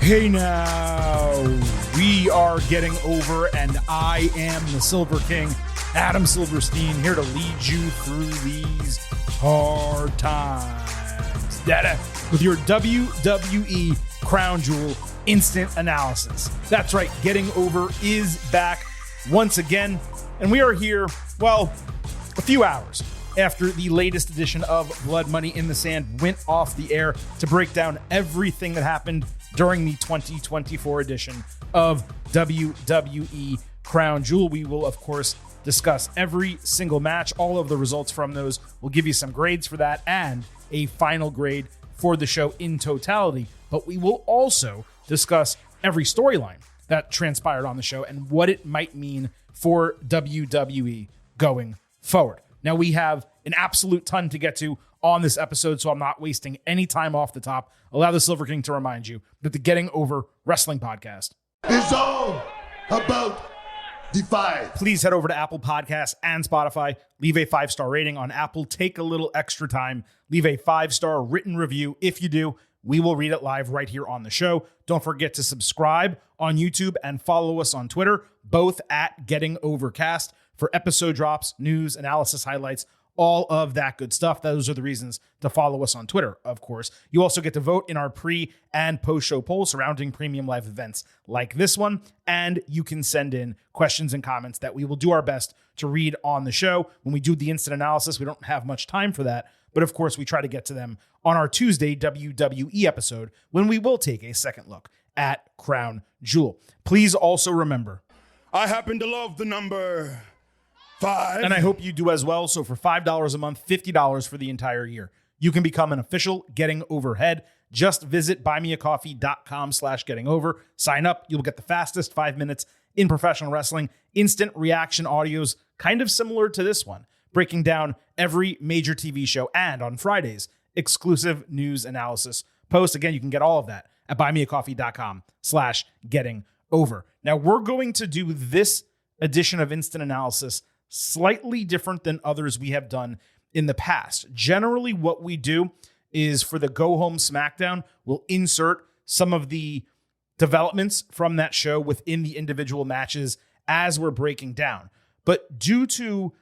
Hey now, we are getting over, and I am the Silver King, Adam Silverstein, here to lead you through these hard times. Dada, with your WWE Crown Jewel instant analysis. That's right, Getting Over is back once again, and we are here, well, a few hours after the latest edition of Blood Money in the Sand went off the air to break down everything that happened during the 2024 edition of WWE Crown Jewel. We will, of course, discuss every single match, all of the results from those. We'll give you some grades for that and a final grade for the show in totality. But we will also discuss every storyline that transpired on the show and what it might mean for WWE going forward. Now, we have an absolute ton to get to on this episode, so I'm not wasting any time off the top. Allow the Silver King to remind you that the Getting Over Wrestling Podcast is all about the fight. Please head over to Apple Podcasts and Spotify. Leave a 5-star rating on Apple. Take a little extra time. Leave a 5-star written review. If you do, we will read it live right here on the show. Don't forget to subscribe on YouTube and follow us on Twitter, both at Getting Overcast, for episode drops, news, analysis, highlights, all of that good stuff. Those are the reasons to follow us on Twitter, of course. You also get to vote in our pre- and post-show polls surrounding premium live events like this one, and you can send in questions and comments that we will do our best to read on the show. When we do the instant analysis, we don't have much time for that, but of course, we try to get to them on our Tuesday WWE episode when we will take a second look at Crown Jewel. Please also remember, I happen to love the number 5. and I hope you do as well. So for $5 a month, $50 for the entire year, you can become an official Getting Overhead. Just visit buymeacoffee.com/gettingover. Sign up. You'll get the fastest 5 minutes in professional wrestling. Instant reaction audios, kind of similar to this one, breaking down every major TV show. And on Fridays, exclusive news analysis post. Again, you can get all of that at buymeacoffee.com/gettingover. Now we're going to do this edition of Instant Analysis slightly different than others we have done in the past. Generally, what we do is for the Go Home SmackDown, we'll insert some of the developments from that show within the individual matches as we're breaking down. But due to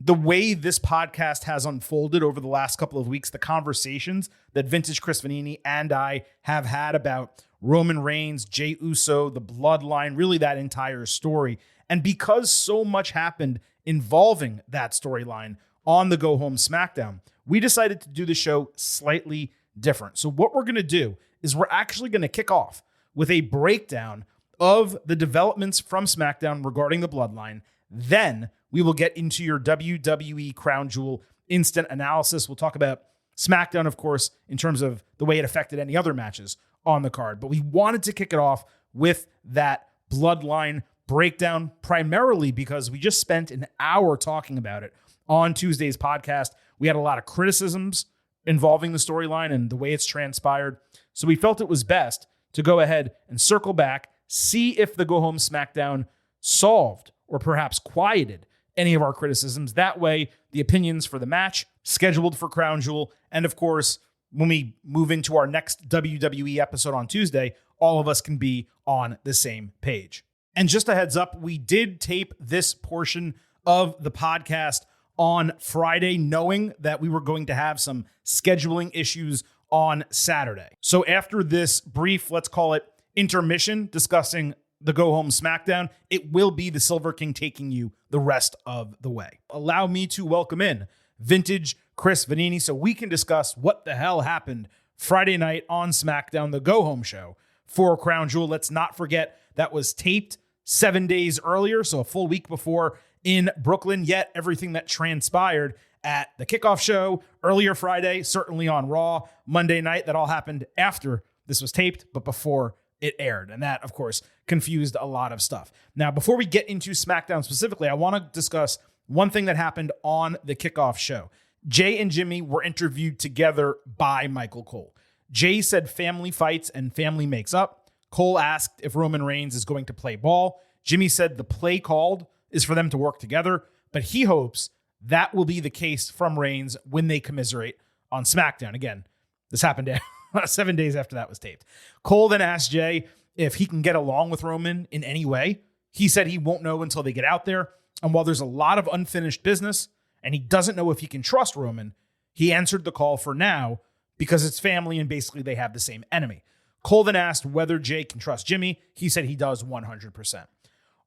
the way this podcast has unfolded over the last couple of weeks, the conversations that Vintage Chris Vanini and I have had about Roman Reigns, Jey Uso, the Bloodline, really that entire story, and because so much happened involving that storyline on the Go Home SmackDown, we decided to do the show slightly different. So what we're going to do is we're actually going to kick off with a breakdown of the developments from SmackDown regarding the Bloodline. Then we will get into your WWE Crown Jewel instant analysis. We'll talk about SmackDown, of course, in terms of the way it affected any other matches on the card. But we wanted to kick it off with that Bloodline breakdown, primarily because we just spent an hour talking about it on Tuesday's podcast. We had a lot of criticisms involving the storyline and the way it's transpired. So we felt it was best to go ahead and circle back, see if the Go Home SmackDown solved or perhaps quieted any of our criticisms. That way, the opinions for the match scheduled for Crown Jewel, and of course, when we move into our next WWE episode on Tuesday, all of us can be on the same page. And just a heads up, we did tape this portion of the podcast on Friday, knowing that we were going to have some scheduling issues on Saturday. So after this brief, let's call it intermission, discussing the Go Home SmackDown, it will be the Silver King taking you the rest of the way. Allow me to welcome in Vintage Chris Vanini so we can discuss what the hell happened Friday night on SmackDown, the Go Home show for Crown Jewel. Let's not forget that was taped 7 days earlier, so a full week before in Brooklyn, yet everything that transpired at the kickoff show earlier Friday, certainly on Raw, Monday night, that all happened after this was taped, but before it aired. And that, of course, confused a lot of stuff. Now, before we get into SmackDown specifically, I want to discuss one thing that happened on the kickoff show. Jey and Jimmy were interviewed together by Michael Cole. Jey said family fights and family makes up. Cole asked if Roman Reigns is going to play ball. Jimmy said the play called is for them to work together, but he hopes that will be the case from Reigns when they commiserate on SmackDown. Again, this happened 7 days after that was taped. Cole then asked Jay if he can get along with Roman in any way. He said he won't know until they get out there. And while there's a lot of unfinished business and he doesn't know if he can trust Roman, he answered the call for now because it's family and basically they have the same enemy. Cole then asked whether Jay can trust Jimmy. He said he does 100%.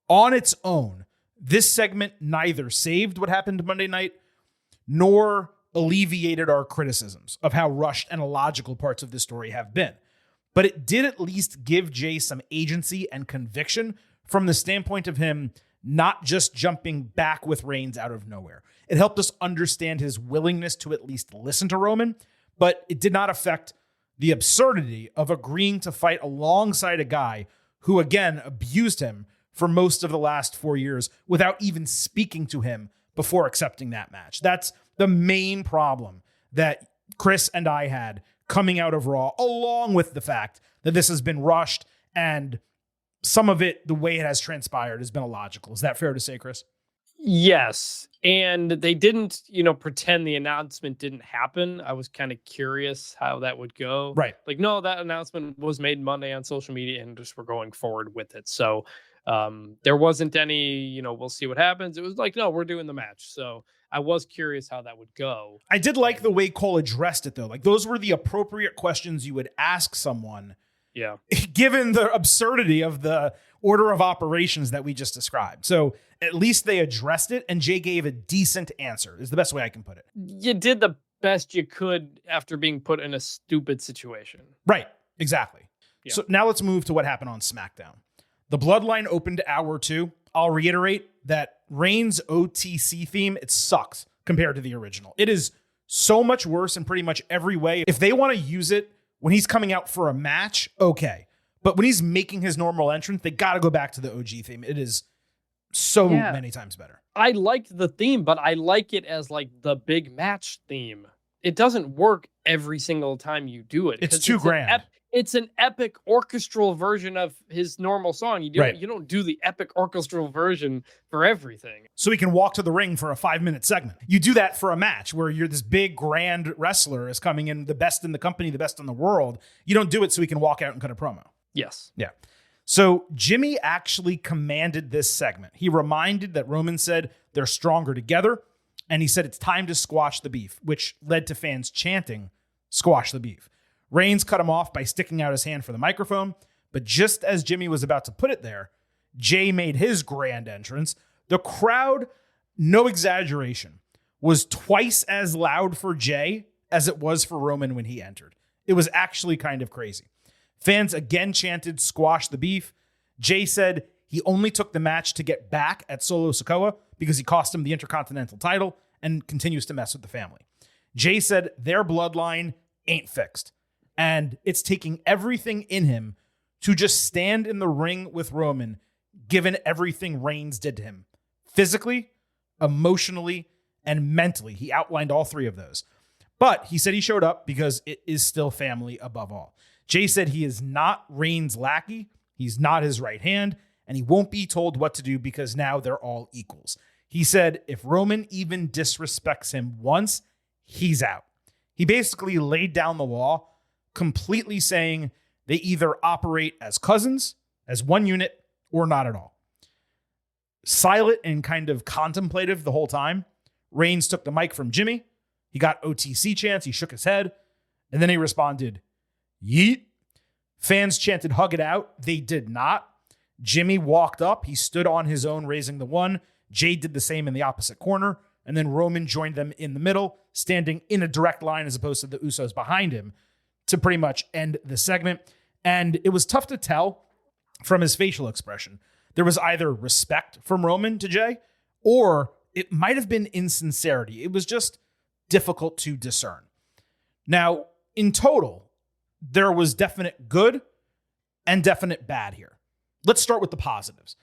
On its own, this segment neither saved what happened Monday night nor alleviated our criticisms of how rushed and illogical parts of this story have been. But it did at least give Jay some agency and conviction from the standpoint of him not just jumping back with Reigns out of nowhere. It helped us understand his willingness to at least listen to Roman, but it did not affect the absurdity of agreeing to fight alongside a guy who, again, abused him for most of the last 4 years without even speaking to him before accepting that match. That's the main problem that Chris and I had coming out of Raw, along with the fact that this has been rushed and some of it, the way it has transpired, has been illogical. Is that fair to say, Chris? Yes. And they didn't, pretend the announcement didn't happen. I was kind of curious how that would go. Right. Like, no, that announcement was made Monday on social media and just we're going forward with it. So there wasn't any, we'll see what happens. It was like, no, we're doing the match. So I was curious how that would go. I did like the way Cole addressed it, though. Like, those were the appropriate questions you would ask someone. Yeah. Given the absurdity of the order of operations that we just described. So at least they addressed it, and Jay gave a decent answer, is the best way I can put it. You did the best you could after being put in a stupid situation. Right. Exactly. Yeah. So now let's move to what happened on SmackDown. The Bloodline opened hour 2. I'll reiterate that Reigns' OTC theme, it sucks compared to the original. It is so much worse in pretty much every way. If they want to use it when he's coming out for a match, okay. But when he's making his normal entrance, they got to go back to the OG theme. It is so many times better. I liked the theme, but I like it as like the big match theme. It doesn't work every single time you do it. It's too grand. It's an epic orchestral version of his normal song. You don't do the epic orchestral version for everything. So he can walk to the ring for a 5-minute segment. You do that for a match where you're this big grand wrestler is coming in, the best in the company, the best in the world. You don't do it so he can walk out and cut a promo. Yes. Yeah. So Jimmy actually commanded this segment. He reminded that Roman said they're stronger together. And he said it's time to squash the beef, which led to fans chanting, "Squash the beef." Reigns cut him off by sticking out his hand for the microphone, but just as Jimmy was about to put it there, Jay made his grand entrance. The crowd, no exaggeration, was twice as loud for Jay as it was for Roman when he entered. It was actually kind of crazy. Fans again chanted, "Squash the beef." Jay said he only took the match to get back at Solo Sikoa because he cost him the Intercontinental title and continues to mess with the family. Jay said their bloodline ain't fixed. And it's taking everything in him to just stand in the ring with Roman, given everything Reigns did to him. Physically, emotionally, and mentally. He outlined all 3 of those. But he said he showed up because it is still family above all. Jay said he is not Reigns' lackey. He's not his right hand. And he won't be told what to do because now they're all equals. He said if Roman even disrespects him once, he's out. He basically laid down the law, completely saying they either operate as cousins, as one unit, or not at all. Silent and kind of contemplative the whole time, Reigns took the mic from Jimmy. He got OTC chants. He shook his head. And then he responded, "Yeet." Fans chanted, "Hug it out." They did not. Jimmy walked up. He stood on his own, raising the 1. Jay did the same in the opposite corner. And then Roman joined them in the middle, standing in a direct line as opposed to the Usos behind him, to pretty much end the segment. And it was tough to tell from his facial expression. There was either respect from Roman to Jay, or it might have been insincerity. It was just difficult to discern. Now, in total, there was definite good and definite bad here. Let's start with the positives.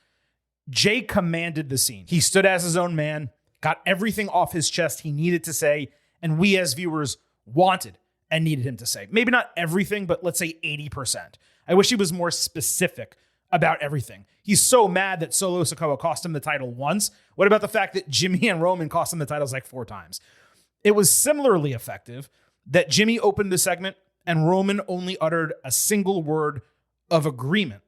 Jay commanded the scene. He stood as his own man, got everything off his chest he needed to say, and we as viewers wanted and needed him to say. Maybe not everything, but let's say 80%. I wish he was more specific about everything. He's so mad that Solo Sikoa cost him the title once. What about the fact that Jimmy and Roman cost him the titles like 4 times? It was similarly effective that Jimmy opened the segment and Roman only uttered a single word of agreement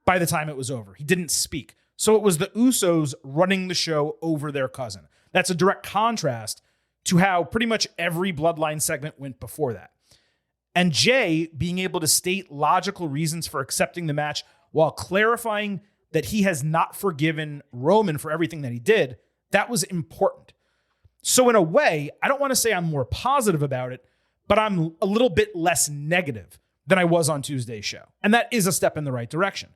by the time it was over. He didn't speak. So it was the Usos running the show over their cousin. That's a direct contrast to how pretty much every Bloodline segment went before that. And Jay being able to state logical reasons for accepting the match while clarifying that he has not forgiven Roman for everything that he did, that was important. So in a way, I don't want to say I'm more positive about it, but I'm a little bit less negative than I was on Tuesday's show. And that is a step in the right direction.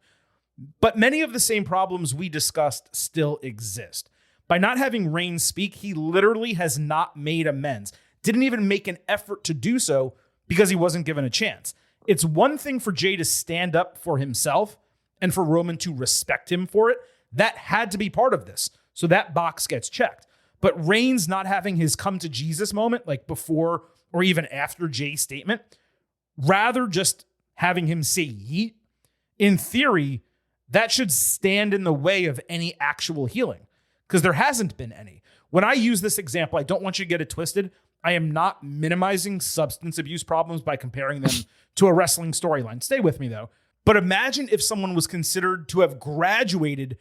But many of the same problems we discussed still exist. By not having Reigns speak, he literally has not made amends. Didn't even make an effort to do so because he wasn't given a chance. It's one thing for Jay to stand up for himself and for Roman to respect him for it. That had to be part of this. So that box gets checked. But Reigns not having his come to Jesus moment, like before or even after Jay's statement, rather just having him say yeet, in theory, that should stand in the way of any actual healing, because there hasn't been any. When I use this example, I don't want you to get it twisted. I am not minimizing substance abuse problems by comparing them to a wrestling storyline. Stay with me, though. But imagine if someone was considered to have graduated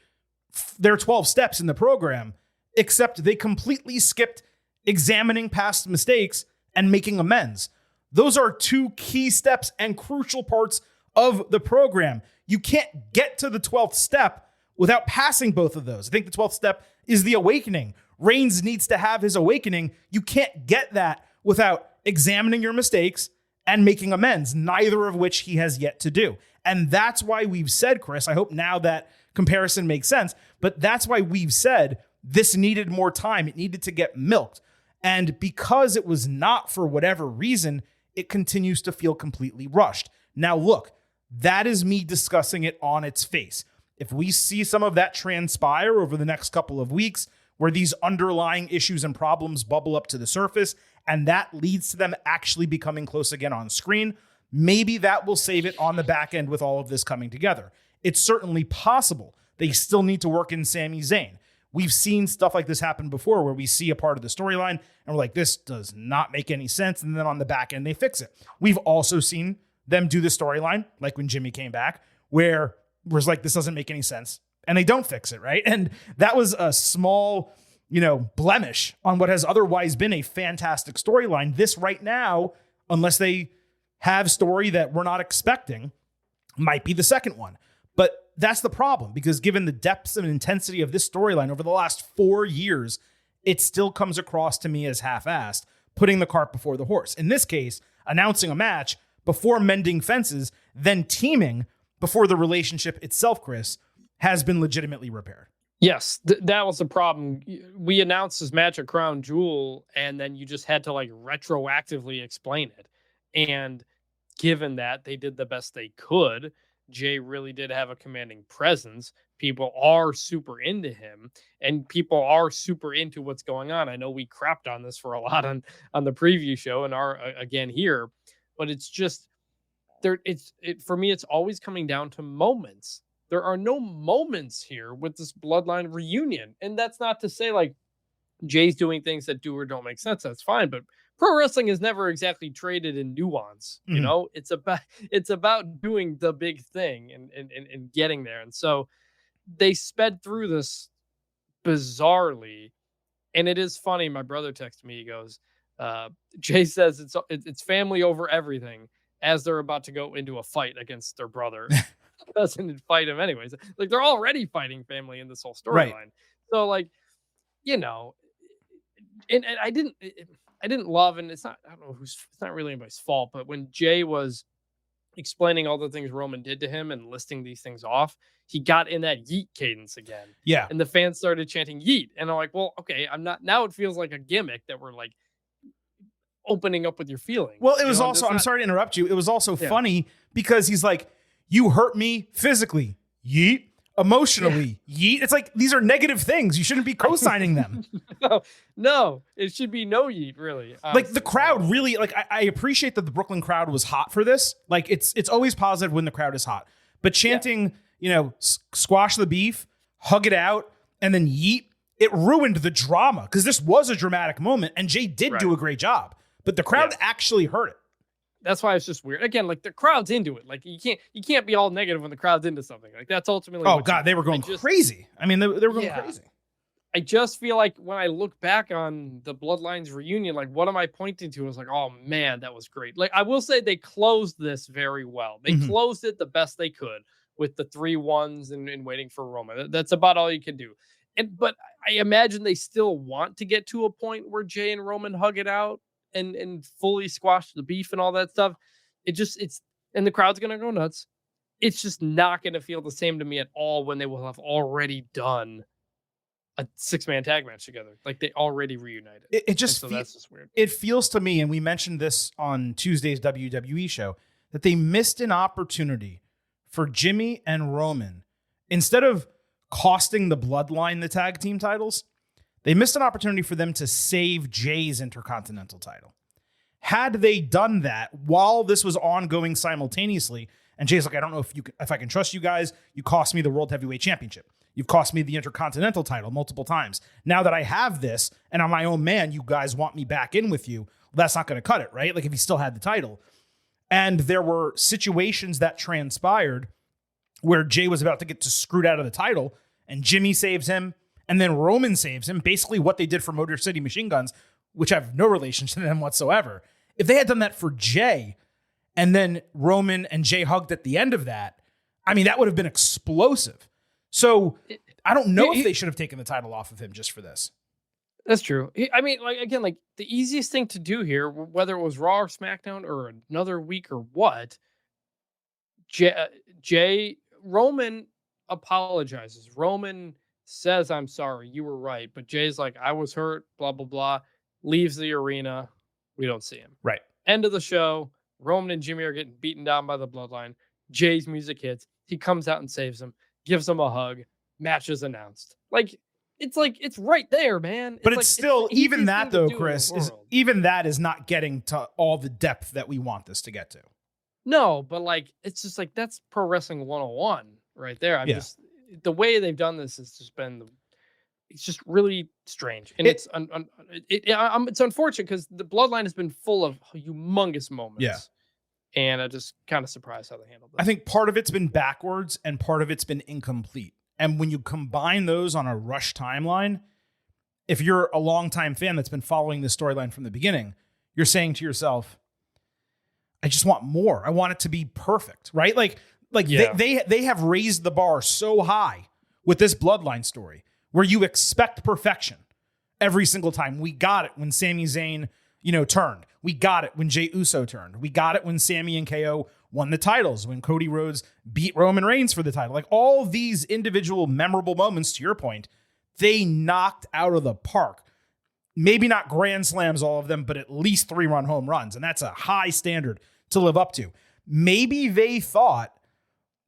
their 12 steps in the program, except they completely skipped examining past mistakes and making amends. Those are two key steps and crucial parts of the program. You can't get to the 12th step without passing both of those. I think the 12th step is the awakening. Reigns needs to have his awakening. You can't get that without examining your mistakes and making amends, neither of which he has yet to do. And that's why we've said, Chris, I hope now that comparison makes sense, but that's why we've said this needed more time. It needed to get milked. And because it was not, for whatever reason, it continues to feel completely rushed. Now, look, that is me discussing it on its face. If we see some of that transpire over the next couple of weeks, where these underlying issues and problems bubble up to the surface, and that leads to them actually becoming close again on screen, maybe that will save it on the back end with all of this coming together. It's certainly possible. They still need to work in Sami Zayn. We've seen stuff like this happen before where we see a part of the storyline and we're like, this does not make any sense. And then on the back end, they fix it. We've also seen them do the storyline, like when Jimmy came back, where it was like, this doesn't make any sense. And they don't fix it, right? And that was a small, blemish on what has otherwise been a fantastic storyline. This right now, unless they have story that we're not expecting, might be the second one. But that's the problem, because given the depths and intensity of this storyline over the last 4 years, it still comes across to me as half-assed, putting the cart before the horse. In this case, announcing a match before mending fences, then teaming before the relationship itself, Chris, has been legitimately repaired. Yes, that was the problem. We announced this match at Crown Jewel, and then you just had to retroactively explain it. And given that they did the best they could, Jay really did have a commanding presence. People are super into him, and people are super into what's going on. I know we crapped on this for a lot on the preview show and are again here, but it's just there. For me, it's always coming down to moments. There are no moments here with this Bloodline reunion, and that's not to say Jay's doing things that do or don't make sense. That's fine, but pro wrestling is never exactly traded in nuance. Mm-hmm. It's about doing the big thing and getting there. And so they sped through this bizarrely. And it is funny. My brother texted me. He goes, Jay says it's family over everything, as they're about to go into a fight against their brother. Doesn't fight him anyways. They're already fighting family in this whole storyline. Right. So and I didn't love, and it's not really anybody's fault, but when Jay was explaining all the things Roman did to him and listing these things off, he got in that yeet cadence again. Yeah. And the fans started chanting yeet. And I'm like, well, okay, now it feels like a gimmick that we're opening up with your feelings. Well, it was also, I'm sorry to interrupt you. It was also funny because he's like, you hurt me physically, yeet. Emotionally, yeet. It's like, these are negative things. You shouldn't be co-signing them. No, it should be no yeet, really. Honestly. The crowd really, I appreciate that the Brooklyn crowd was hot for this. It's always positive when the crowd is hot. But chanting, squash the beef, hug it out, and then yeet, it ruined the drama, because this was a dramatic moment, and Jay did do a great job. But the crowd actually heard it. that's why it's just weird. Again, like the crowd's into it. Like you can't be all negative when the crowd's into something. Like that's ultimately. Oh God, they were going crazy. I mean, they were going crazy. I just feel like when I look back on the Bloodlines reunion, like what am I pointing to? I was like, oh man, that was great. Like I will say they closed this very well. They closed it the best they could with the 3-1s and waiting for Roman. That's about all you can do. But I imagine they still want to get to a point where Jay and Roman hug it out and fully squash the beef and all that stuff. And the crowd's gonna go nuts. It's just not gonna feel the same to me at all when they will have already done a 6-man tag match together. Like they already reunited. That's just weird. It feels to me, and we mentioned this on Tuesday's WWE show, that they missed an opportunity for Jimmy and Roman. Instead of costing the Bloodline the tag team titles, they missed an opportunity for them to save Jay's Intercontinental title. Had they done that while this was ongoing simultaneously, and Jay's like, I don't know if I can trust you guys. You cost me the World Heavyweight Championship. You've cost me the Intercontinental title multiple times. Now that I have this and I'm my own man, you guys want me back in with you. Well, that's not going to cut it, right? Like if he still had the title. And there were situations that transpired where Jay was about to get screwed out of the title and Jimmy saves him and then Roman saves him. Basically what they did for Motor City Machine Guns, which have no relation to them whatsoever. If they had done that for Jay and then Roman and Jay hugged at the end of that, I mean, that would have been explosive. So I don't know if they should have taken the title off of him just for this. That's true. I mean, like again, like the easiest thing to do here, whether it was Raw or SmackDown or another week or what, Roman apologizes. Roman says, I'm sorry, you were right. But Jay's like, I was hurt, blah, blah, blah. Leaves the arena. We don't see him. Right. End of the show. Roman and Jimmy are getting beaten down by the Bloodline. Jay's music hits. He comes out and saves him. Gives him a hug. Match is announced. It's right there, man. But it's still, even that though, Chris, even that is not getting to all the depth that we want this to get to. No, but like, it's just like, that's pro wrestling 101 right there. The way they've done this has just been, it's just really strange. And it's unfortunate because the Bloodline has been full of humongous moments. Yeah. And I'm just kind of surprised how they handled that. I think part of it's been backwards and part of it's been incomplete. And when you combine those on a rush timeline, if you're a longtime fan that's been following this storyline from the beginning, you're saying to yourself, I just want more. I want it to be perfect, right? They have raised the bar so high with this Bloodline story where you expect perfection every single time. We got it when Sami Zayn, turned. We got it when Jey Uso turned. We got it when Sami and KO won the titles, when Cody Rhodes beat Roman Reigns for the title. Like all these individual memorable moments, to your point, they knocked out of the park. Maybe not grand slams, all of them, but at least 3-run home runs. And that's a high standard to live up to. Maybe they thought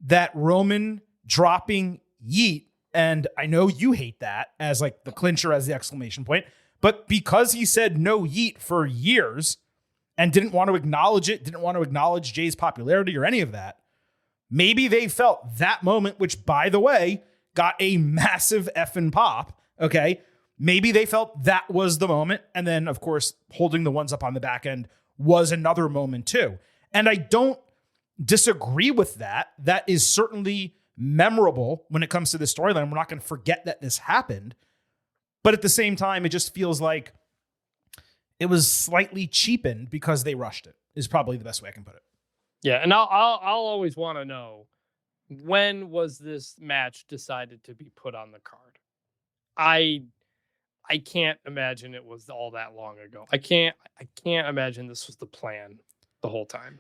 that Roman dropping Yeet, and I know you hate that as like the clincher, as the exclamation point, but because he said no Yeet for years and didn't want to acknowledge it, didn't want to acknowledge Jay's popularity or any of that, maybe they felt that moment, which, by the way, got a massive effing pop, okay? Maybe they felt that was the moment. And then, of course, holding the ones up on the back end was another moment too. And I don't disagree with that. That is certainly memorable when it comes to the storyline. We're not going to forget that this happened. But at the same time, it just feels like it was slightly cheapened because they rushed it, is probably the best way I can put it. Yeah, and I'll always want to know, when was this match decided to be put on the card? I can't imagine it was all that long ago. I can't imagine this was the plan the whole time.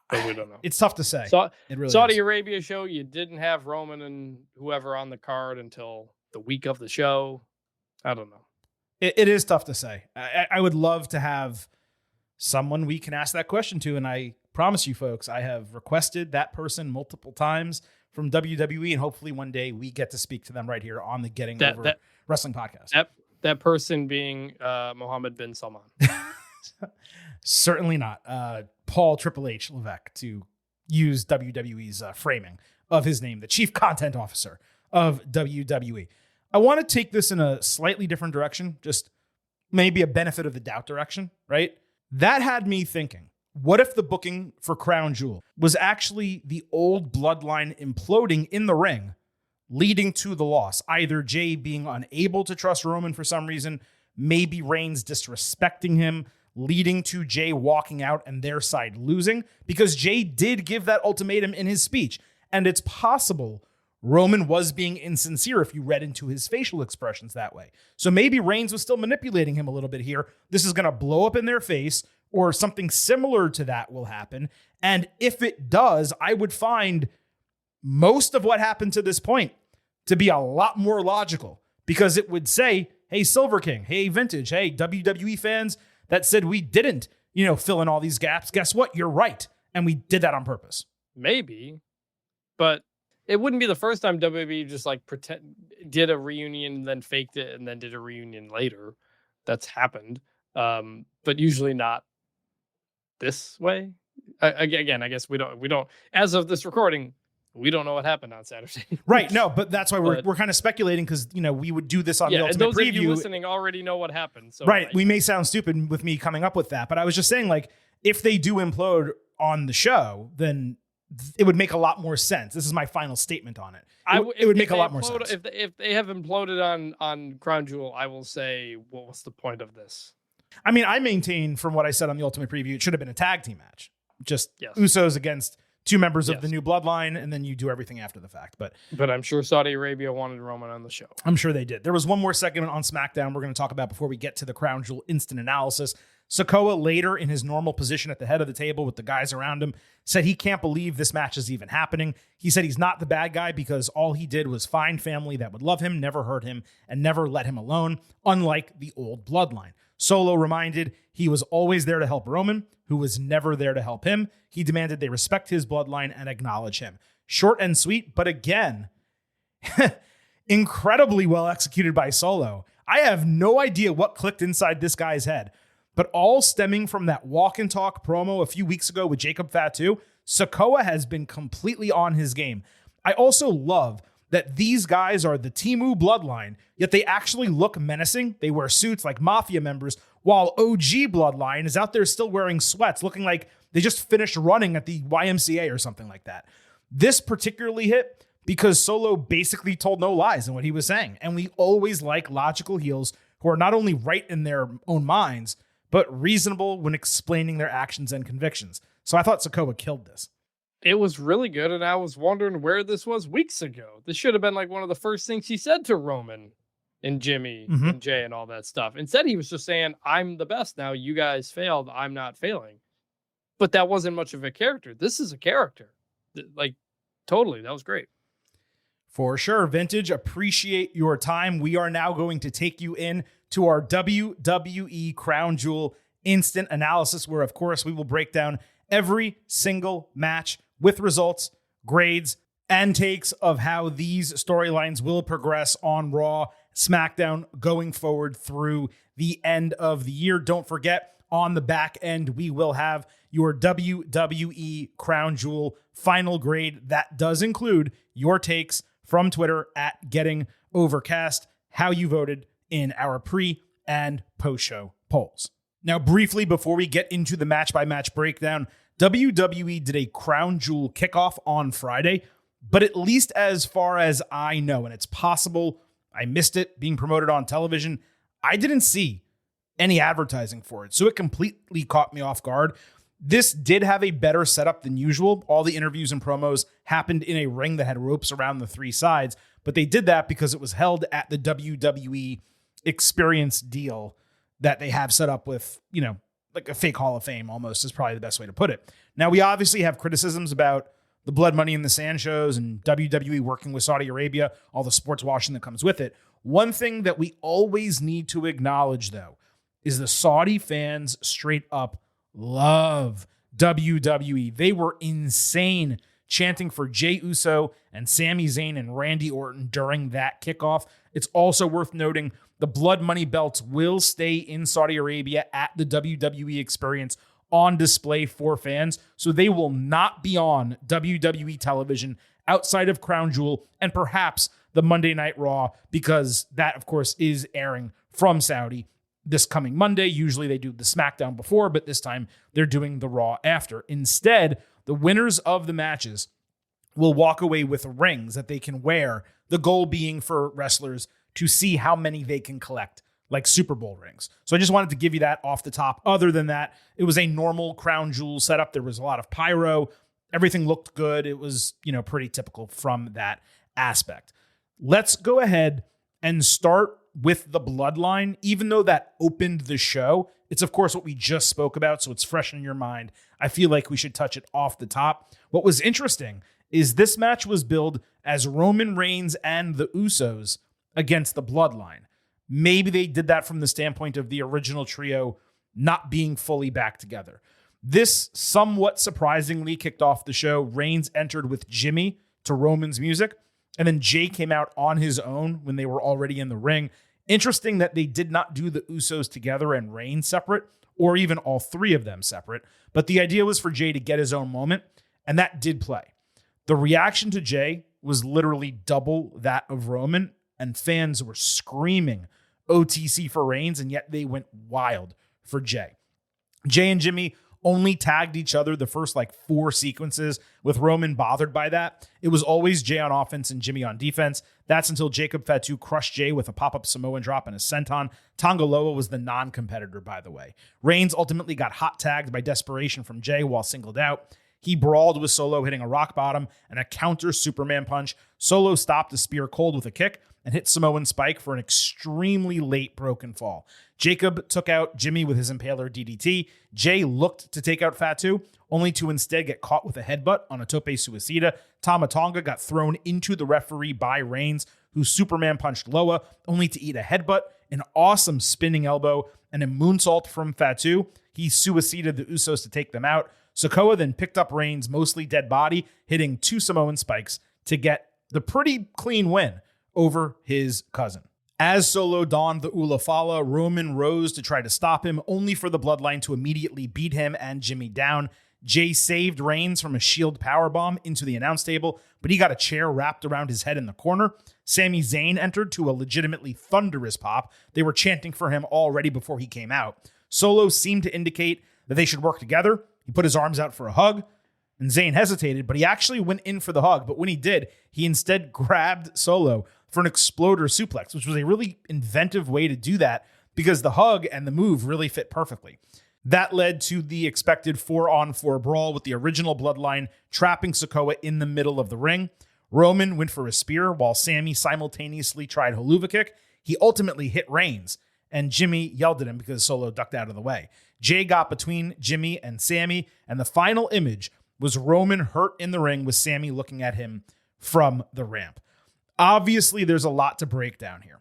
But we don't know. It's tough to say. So, it really Saudi is. Arabia show, you didn't have Roman and whoever on the card until the week of the show. I don't know. It is tough to say. I would love to have someone we can ask that question to, and I promise you folks, I have requested that person multiple times from WWE, and hopefully one day we get to speak to them right here on the Getting Over Wrestling podcast. That person being Mohammed bin Salman. Certainly not. Paul Triple H Levesque, to use WWE's framing of his name, the Chief Content Officer of WWE. I want to take this in a slightly different direction, just maybe a benefit of the doubt direction, right? That had me thinking, What if the booking for Crown Jewel was actually the old bloodline imploding in the ring, leading to the loss? Either Jay being unable to trust Roman for some reason, maybe Reigns disrespecting him, leading to Jay walking out and their side losing, because Jay did give that ultimatum in his speech. And it's possible Roman was being insincere if you read into his facial expressions that way. So maybe Reigns was still manipulating him a little bit here. This is going to blow up in their face, or something similar to that will happen. And if it does, I would find most of what happened to this point to be a lot more logical, because it would say, hey, Silver King, hey, Vintage, hey, WWE fans that said we didn't, fill in all these gaps. Guess what? You're right. And we did that on purpose. Maybe, but it wouldn't be the first time WWE just did a reunion and then faked it and then did a reunion later. That's happened. But usually not this way. Again, I guess we don't, as of this recording, we don't know what happened on Saturday. Right. No, but that's why we're kind of speculating, because, we would do this on the Ultimate and those Preview. Of you listening already know what happened. So right. We may sound stupid with me coming up with that, but I was just saying, if they do implode on the show, then it would make a lot more sense. This is my final statement on it. It would make a lot more sense. If they have imploded on Crown Jewel, I will say, well, what's the point of this? I mean, I maintain from what I said on the Ultimate Preview, it should have been a tag team match. Just Usos against two members of the new Bloodline, and then you do everything after the fact. But I'm sure Saudi Arabia wanted Roman on the show. I'm sure they did. There was one more segment on SmackDown we're going to talk about before we get to the Crown Jewel instant analysis. Sikoa, later in his normal position at the head of the table with the guys around him, said he can't believe this match is even happening. He said he's not the bad guy because all he did was find family that would love him, never hurt him, and never let him alone, unlike the old Bloodline. Solo reminded he was always there to help Roman, who was never there to help him. He demanded they respect his bloodline and acknowledge him. Short and sweet, but again, incredibly well executed by Solo. I have no idea what clicked inside this guy's head, but all stemming from that walk and talk promo a few weeks ago with Jacob Fatu. Sikoa has been completely on his game. I also love that these guys are the Temu bloodline, yet they actually look menacing. They wear suits like mafia members, while OG bloodline is out there still wearing sweats, looking like they just finished running at the YMCA or something like that. This particularly hit because Solo basically told no lies in what he was saying. And we always like logical heels who are not only right in their own minds, but reasonable when explaining their actions and convictions. So I thought Sikoa killed this. It was really good, and I was wondering where this was weeks ago. This should have been one of the first things he said to Roman and Jimmy and Jay and all that stuff. Instead, he was just saying, I'm the best now. You guys failed. I'm not failing. But that wasn't much of a character. This is a character. Totally. That was great. For sure. Vintage, appreciate your time. We are now going to take you in to our WWE Crown Jewel instant analysis, where, of course, we will break down every single match with results, grades, and takes of how these storylines will progress on Raw, SmackDown going forward through the end of the year. Don't forget, on the back end, we will have your WWE Crown Jewel final grade. That does include your takes from Twitter at Getting Overcast, how you voted in our pre and post-show polls. Now, briefly, before we get into the match-by-match breakdown, WWE did a Crown Jewel kickoff on Friday, but at least as far as I know, and it's possible I missed it being promoted on television, I didn't see any advertising for it, so it completely caught me off guard. This did have a better setup than usual. All the interviews and promos happened in a ring that had ropes around the three sides, but they did that because it was held at the WWE Experience deal that they have set up with, like a fake Hall of Fame almost is probably the best way to put it. Now, we obviously have criticisms about the Blood Money in the Sand shows and WWE working with Saudi Arabia, all the sports washing that comes with it. One thing that we always need to acknowledge, though, is the Saudi fans straight up love WWE. They were insane chanting for Jey Uso and Sami Zayn and Randy Orton during that kickoff. It's also worth noting the Blood Money belts will stay in Saudi Arabia at the WWE Experience on display for fans, so they will not be on WWE television outside of Crown Jewel and perhaps the Monday Night Raw, because that, of course, is airing from Saudi this coming Monday. Usually they do the SmackDown before, but this time they're doing the Raw after. Instead, the winners of the matches will walk away with rings that they can wear, the goal being for wrestlers to see how many they can collect, like Super Bowl rings. So I just wanted to give you that off the top. Other than that, it was a normal Crown Jewel setup. There was a lot of pyro. Everything looked good. It was, pretty typical from that aspect. Let's go ahead and start with the Bloodline. Even though that opened the show, it's of course what we just spoke about, so it's fresh in your mind. I feel like we should touch it off the top. What was interesting is this match was billed as Roman Reigns and the Usos against the Bloodline. Maybe they did that from the standpoint of the original trio not being fully back together. This somewhat surprisingly kicked off the show. Reigns entered with Jimmy to Roman's music, and then Jay came out on his own when they were already in the ring. Interesting that they did not do the Usos together and Reigns separate, or even all three of them separate. But the idea was for Jay to get his own moment, and that did play. The reaction to Jay was literally double that of Roman, and fans were screaming OTC for Reigns, and yet they went wild for Jay. Jay and Jimmy only tagged each other the first 4 sequences, with Roman bothered by that. It was always Jay on offense and Jimmy on defense. That's until Jacob Fatu crushed Jay with a pop-up Samoan drop and a senton. Tongaloa was the non-competitor, by the way. Reigns ultimately got hot tagged by desperation from Jay while singled out. He brawled with Solo, hitting a rock bottom and a counter Superman punch. Solo stopped the spear cold with a kick and hit Samoan Spike for an extremely late broken fall. Jacob took out Jimmy with his Impaler DDT. Jay looked to take out Fatu, only to instead get caught with a headbutt on a Tope Suicida. Tama Tonga got thrown into the referee by Reigns, who Superman punched Loa, only to eat a headbutt, an awesome spinning elbow, and a moonsault from Fatu. He suicided the Usos to take them out. Sikoa then picked up Reigns' mostly dead body, hitting 2 Samoan spikes to get the pretty clean win over his cousin. As Solo donned the Ula Fala, Roman rose to try to stop him, only for the Bloodline to immediately beat him and Jimmy down. Jay saved Reigns from a shield powerbomb into the announce table, but he got a chair wrapped around his head in the corner. Sami Zayn entered to a legitimately thunderous pop. They were chanting for him already before he came out. Solo seemed to indicate that they should work together. He put his arms out for a hug, and Zayn hesitated, but he actually went in for the hug. But when he did, he instead grabbed Solo for an exploder suplex, which was a really inventive way to do that because the hug and the move really fit perfectly. That led to the expected 4-on-4 brawl with the original Bloodline trapping Sikoa in the middle of the ring. Roman went for a spear while Sami simultaneously tried Haluva kick. He ultimately hit Reigns, and Jimmy yelled at him because Solo ducked out of the way. Jay got between Jimmy and Sami, and the final image was Roman hurt in the ring with Sami looking at him from the ramp. Obviously, there's a lot to break down here.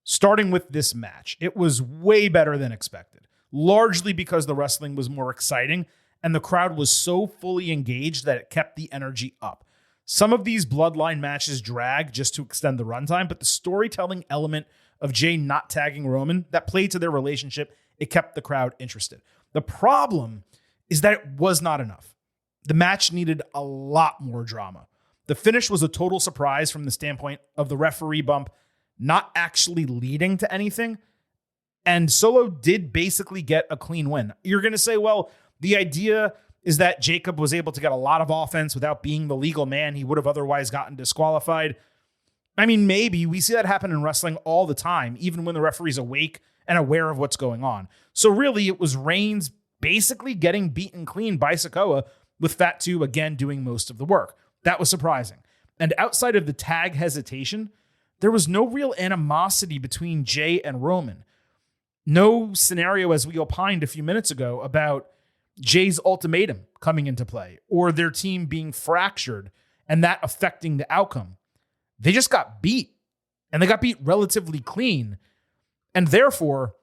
Starting with this match, it was way better than expected, largely because the wrestling was more exciting and the crowd was so fully engaged that it kept the energy up. Some of these Bloodline matches drag just to extend the runtime, but the storytelling element of Jay not tagging Roman that played to their relationship, it kept the crowd interested. The problem is that it was not enough. The match needed a lot more drama. The finish was a total surprise from the standpoint of the referee bump not actually leading to anything. And Solo did basically get a clean win. You're going to say, well, the idea is that Jacob was able to get a lot of offense without being the legal man he would have otherwise gotten disqualified. I mean, maybe. We see that happen in wrestling all the time, even when the referee's awake and aware of what's going on. So really, it was Reigns basically getting beaten clean by Sikoa, with Fatu again doing most of the work. That was surprising. And outside of the tag hesitation, there was no real animosity between Jay and Roman. No scenario, as we opined a few minutes ago, about Jay's ultimatum coming into play or their team being fractured and that affecting the outcome. They just got beat, and they got beat relatively clean. And therefore,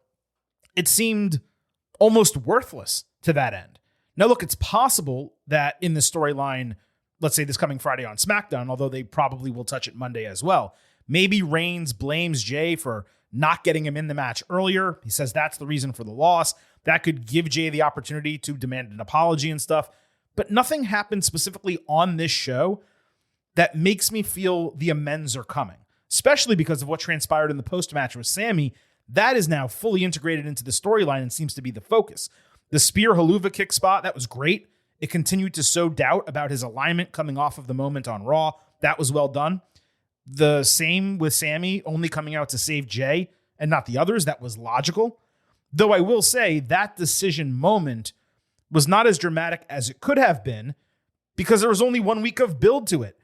it seemed almost worthless to that end. Now, look, it's possible that in the storyline, let's say this coming Friday on SmackDown, although they probably will touch it Monday as well, maybe Reigns blames Jay for not getting him in the match earlier. He says that's the reason for the loss. That could give Jay the opportunity to demand an apology and stuff. But nothing happened specifically on this show that makes me feel the amends are coming, especially because of what transpired in the post-match with Sami. That is now fully integrated into the storyline and seems to be the focus. The spear haluva kick spot, that was great. It continued to sow doubt about his alignment coming off of the moment on Raw. That was well done. The same with Sammy only coming out to save Jay and not the others. That was logical. Though I will say that decision moment was not as dramatic as it could have been because there was only 1 week of build to it.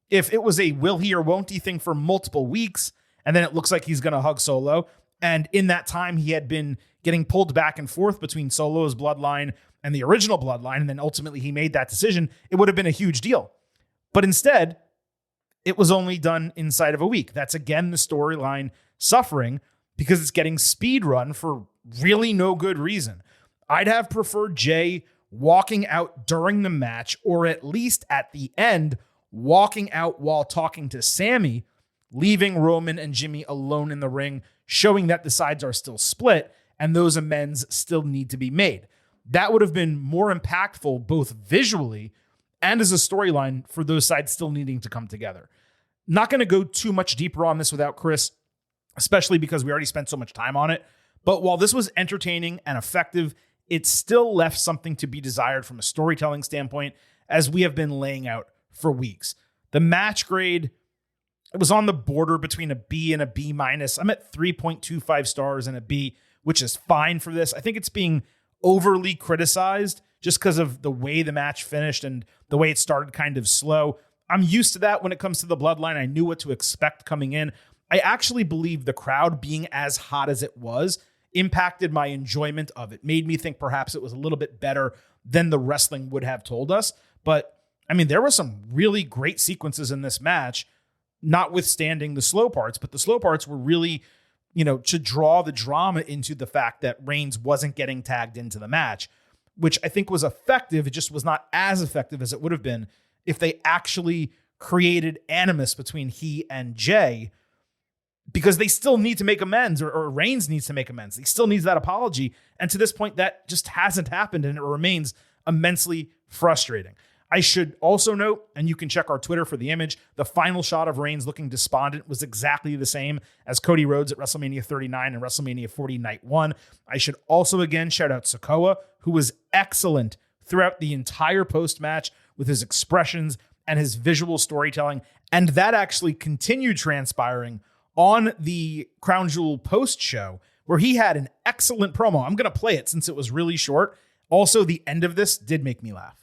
If it was a will he or won't he thing for multiple weeks, and then it looks like he's going to hug Solo, and in that time he had been getting pulled back and forth between Solo's bloodline and the original bloodline, and then ultimately he made that decision, it would have been a huge deal. But instead, it was only done inside of a week. That's again the storyline suffering because it's getting speed run for really no good reason. I'd have preferred Jay walking out during the match, or at least at the end, walking out while talking to Sammy, leaving Roman and Jimmy alone in the ring, showing that the sides are still split and those amends still need to be made. That would have been more impactful both visually and as a storyline for those sides still needing to come together. Not going to go too much deeper on this without Chris, especially because we already spent so much time on it. But while this was entertaining and effective, it still left something to be desired from a storytelling standpoint, as we have been laying out for weeks. The match grade, it was on the border between a B and a B minus. I'm at 3.25 stars and a B, which is fine for this. I think it's being overly criticized just because of the way the match finished and the way it started kind of slow. I'm used to that when it comes to the Bloodline. I knew what to expect coming in. I actually believe the crowd being as hot as it was impacted my enjoyment of it. Made me think perhaps it was a little bit better than the wrestling would have told us. But I mean, there were some really great sequences in this match, notwithstanding the slow parts, but the slow parts were really, to draw the drama into the fact that Reigns wasn't getting tagged into the match, which I think was effective. It just was not as effective as it would have been if they actually created animus between he and Jay, because they still need to make amends, or Reigns needs to make amends. He still needs that apology. And to this point, that just hasn't happened, and it remains immensely frustrating. I should also note, and you can check our Twitter for the image, the final shot of Reigns looking despondent was exactly the same as Cody Rhodes at WrestleMania 39 and WrestleMania 40 Night 1. I should also again shout out Sikoa, who was excellent throughout the entire post-match with his expressions and his visual storytelling. And that actually continued transpiring on the Crown Jewel post-show, where he had an excellent promo. I'm going to play it since it was really short. Also, the end of this did make me laugh.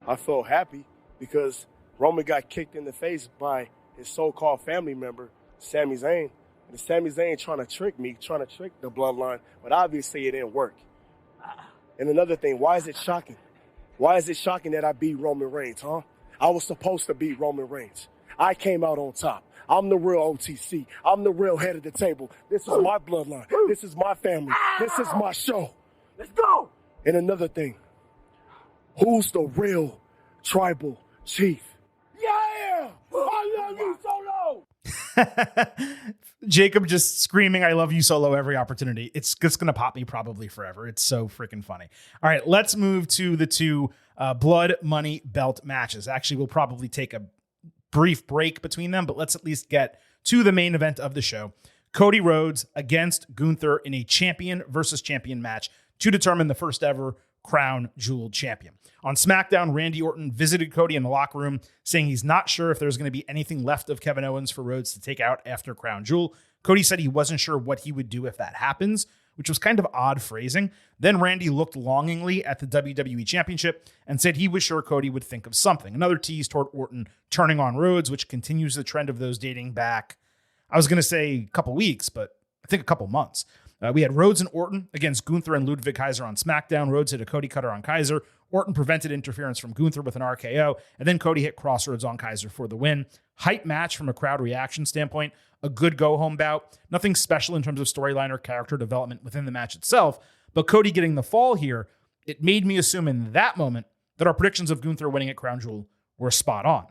I felt happy because Roman got kicked in the face by his so-called family member, Sami Zayn. And Sami Zayn trying to trick the Bloodline, but obviously it didn't work. And another thing, why is it shocking? Why is it shocking that I beat Roman Reigns, huh? I was supposed to beat Roman Reigns. I came out on top. I'm the real OTC. I'm the real head of the table. This is my bloodline. This is my family. This is my show. Let's go. And another thing, who's the real tribal chief? Yeah! I love you, Solo! Jacob just screaming, I love you, Solo, every opportunity. It's just going to pop me probably forever. It's so freaking funny. All right, let's move to the two Blood Money Belt matches. Actually, we'll probably take a brief break between them, but let's at least get to the main event of the show. Cody Rhodes against Gunther in a champion versus champion match to determine the first ever Crown Jewel champion. On SmackDown, Randy Orton visited Cody in the locker room, saying he's not sure if there's going to be anything left of Kevin Owens for Rhodes to take out after Crown Jewel. Cody said he wasn't sure what he would do if that happens, which was kind of odd phrasing. Then Randy looked longingly at the WWE Championship and said he was sure Cody would think of something. Another tease toward Orton turning on Rhodes, which continues the trend of those dating back, I was going to say a couple weeks, but I think a couple months. We had Rhodes and Orton against Gunther and Ludwig Kaiser on SmackDown. Rhodes hit a Cody cutter on Kaiser. Orton prevented interference from Gunther with an RKO, and then Cody hit Crossroads on Kaiser for the win. Hype match from a crowd reaction standpoint. A good go-home bout. Nothing special in terms of storyline or character development within the match itself, but Cody getting the fall here, it made me assume in that moment that our predictions of Gunther winning at Crown Jewel were spot on.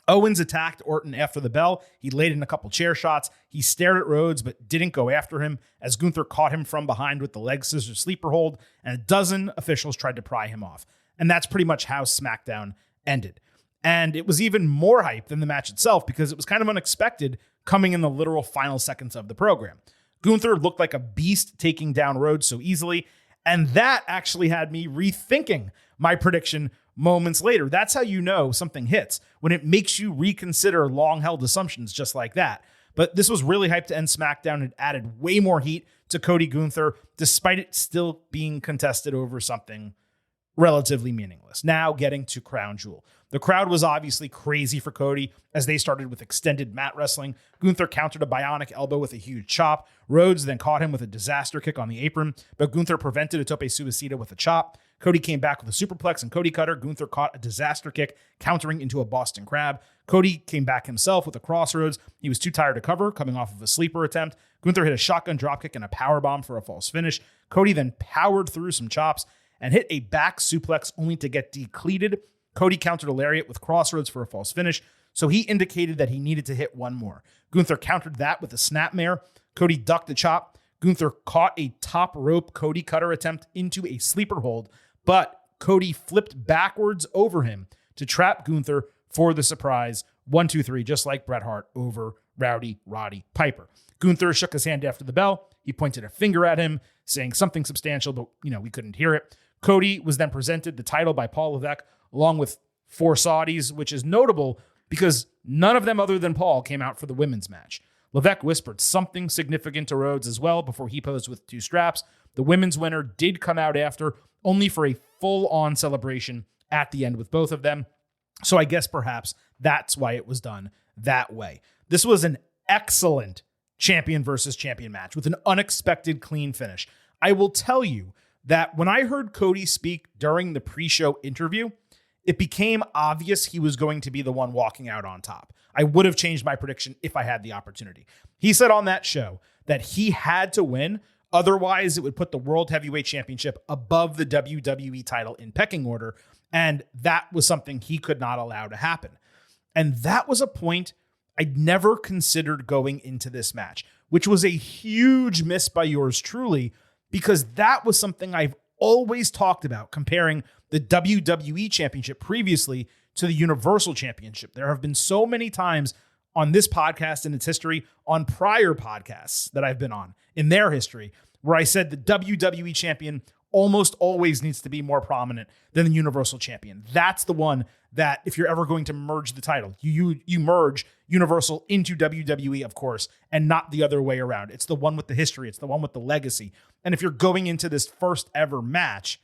Owens attacked Orton after the bell. He laid in a couple chair shots. He stared at Rhodes, but didn't go after him as Gunther caught him from behind with the leg scissors sleeper hold, and a dozen officials tried to pry him off. And that's pretty much how SmackDown ended. And it was even more hype than the match itself because it was kind of unexpected coming in the literal final seconds of the program. Gunther looked like a beast taking down Rhodes so easily, and that actually had me rethinking my prediction moments later. That's how you know something hits, when it makes you reconsider long-held assumptions just like that. But this was really hyped to end SmackDown. It added way more heat to Cody Gunther, despite it still being contested over something relatively meaningless. Now getting to Crown Jewel. The crowd was obviously crazy for Cody as they started with extended mat wrestling. Gunther countered a bionic elbow with a huge chop. Rhodes then caught him with a disaster kick on the apron, but Gunther prevented a tope suicida with a chop. Cody came back with a superplex and Cody cutter. Gunther caught a disaster kick, countering into a Boston Crab. Cody came back himself with a crossroads. He was too tired to cover, coming off of a sleeper attempt. Gunther hit a shotgun dropkick and a powerbomb for a false finish. Cody then powered through some chops and hit a back suplex only to get decleated. Cody countered a lariat with crossroads for a false finish, so he indicated that he needed to hit one more. Gunther countered that with a snapmare. Cody ducked the chop. Gunther caught a top rope Cody cutter attempt into a sleeper hold, but Cody flipped backwards over him to trap Gunther for the surprise 1-2-3, just like Bret Hart over Rowdy Roddy Piper. Gunther shook his hand after the bell. He pointed a finger at him, saying something substantial, but we couldn't hear it. Cody was then presented the title by Paul Levesque, along with 4 Saudis, which is notable because none of them other than Paul came out for the women's match. Levesque whispered something significant to Rhodes as well before he posed with 2 straps. The women's winner did come out after, only for a full-on celebration at the end with both of them. So I guess perhaps that's why it was done that way. This was an excellent champion versus champion match with an unexpected clean finish. I will tell you that when I heard Cody speak during the pre-show interview, it became obvious he was going to be the one walking out on top. I would have changed my prediction if I had the opportunity. He said on that show that he had to win, otherwise it would put the World Heavyweight Championship above the WWE title in pecking order, and that was something he could not allow to happen. And that was a point I'd never considered going into this match, which was a huge miss by yours truly, because that was something I've always talked about, comparing the WWE Championship previously to the Universal Championship. There have been so many times on this podcast in its history, on prior podcasts that I've been on in their history, where I said the WWE Champion almost always needs to be more prominent than the Universal Champion. That's the one that, if you're ever going to merge the title, you merge Universal into WWE, of course, and not the other way around. It's the one with the history. It's the one with the legacy. And if you're going into this first ever match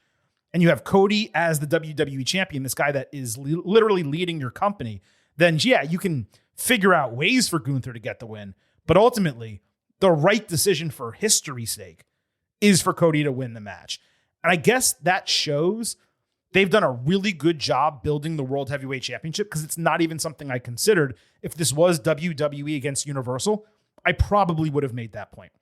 and you have Cody as the WWE Champion, this guy that is literally leading your company, then yeah, you can figure out ways for Gunther to get the win. But ultimately, the right decision for history's sake is for Cody to win the match. And I guess that shows they've done a really good job building the World Heavyweight Championship, because it's not even something I considered. If this was WWE against Universal, I probably would have made that point.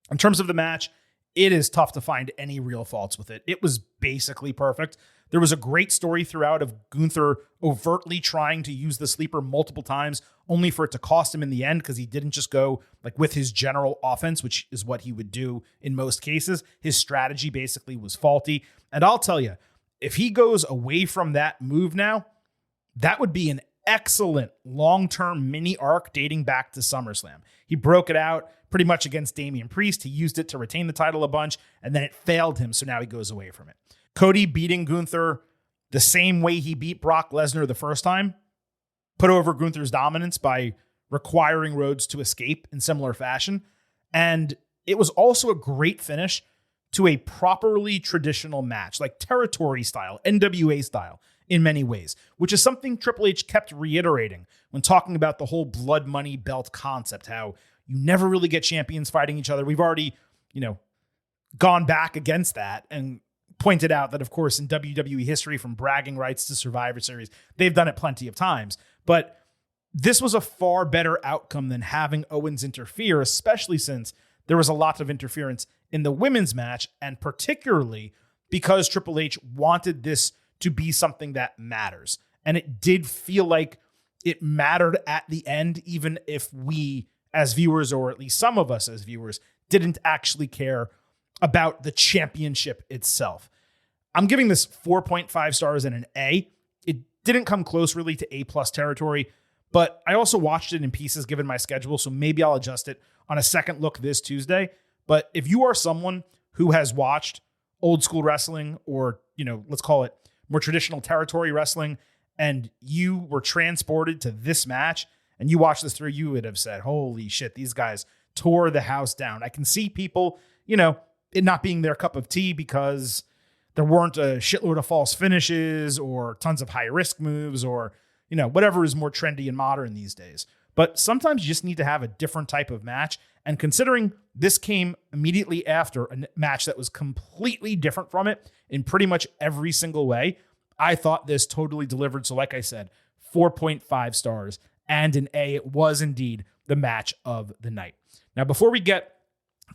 In terms of the match, it is tough to find any real faults with it. It was basically perfect. There was a great story throughout of Gunther overtly trying to use the sleeper multiple times, only for it to cost him in the end, because he didn't just go like with his general offense, which is what he would do in most cases. His strategy basically was faulty. And I'll tell you, if he goes away from that move now, that would be an excellent long-term mini arc dating back to SummerSlam. He broke it out pretty much against Damian Priest. He used it to retain the title a bunch, and then it failed him, so now he goes away from it. Cody beating Gunther the same way he beat Brock Lesnar the first time put over Gunther's dominance by requiring Rhodes to escape in similar fashion. And it was also a great finish to a properly traditional match, like territory style, NWA style in many ways, which is something Triple H kept reiterating when talking about the whole blood money belt concept, how you never really get champions fighting each other. We've already, gone back against that and pointed out that, of course, in WWE history, from bragging rights to Survivor Series, they've done it plenty of times. But this was a far better outcome than having Owens interfere, especially since there was a lot of interference in the women's match, and particularly because Triple H wanted this to be something that matters. And it did feel like it mattered at the end, even if we as viewers, or at least some of us as viewers, didn't actually care about the championship itself. I'm giving this 4.5 stars and an A. It didn't come close really to A+ territory, but I also watched it in pieces given my schedule, so maybe I'll adjust it on a second look this Tuesday. but if you are someone who has watched old school wrestling or, let's call it more traditional territory wrestling, and you were transported to this match and you watched this through, you would have said, holy shit, these guys tore the house down. I can see people, it not being their cup of tea because there weren't a shitload of false finishes or tons of high risk moves or, whatever is more trendy and modern these days. But sometimes you just need to have a different type of match. And considering this came immediately after a match that was completely different from it in pretty much every single way, I thought this totally delivered. So like I said, 4.5 stars and an A. It was indeed the match of the night. Now, before we get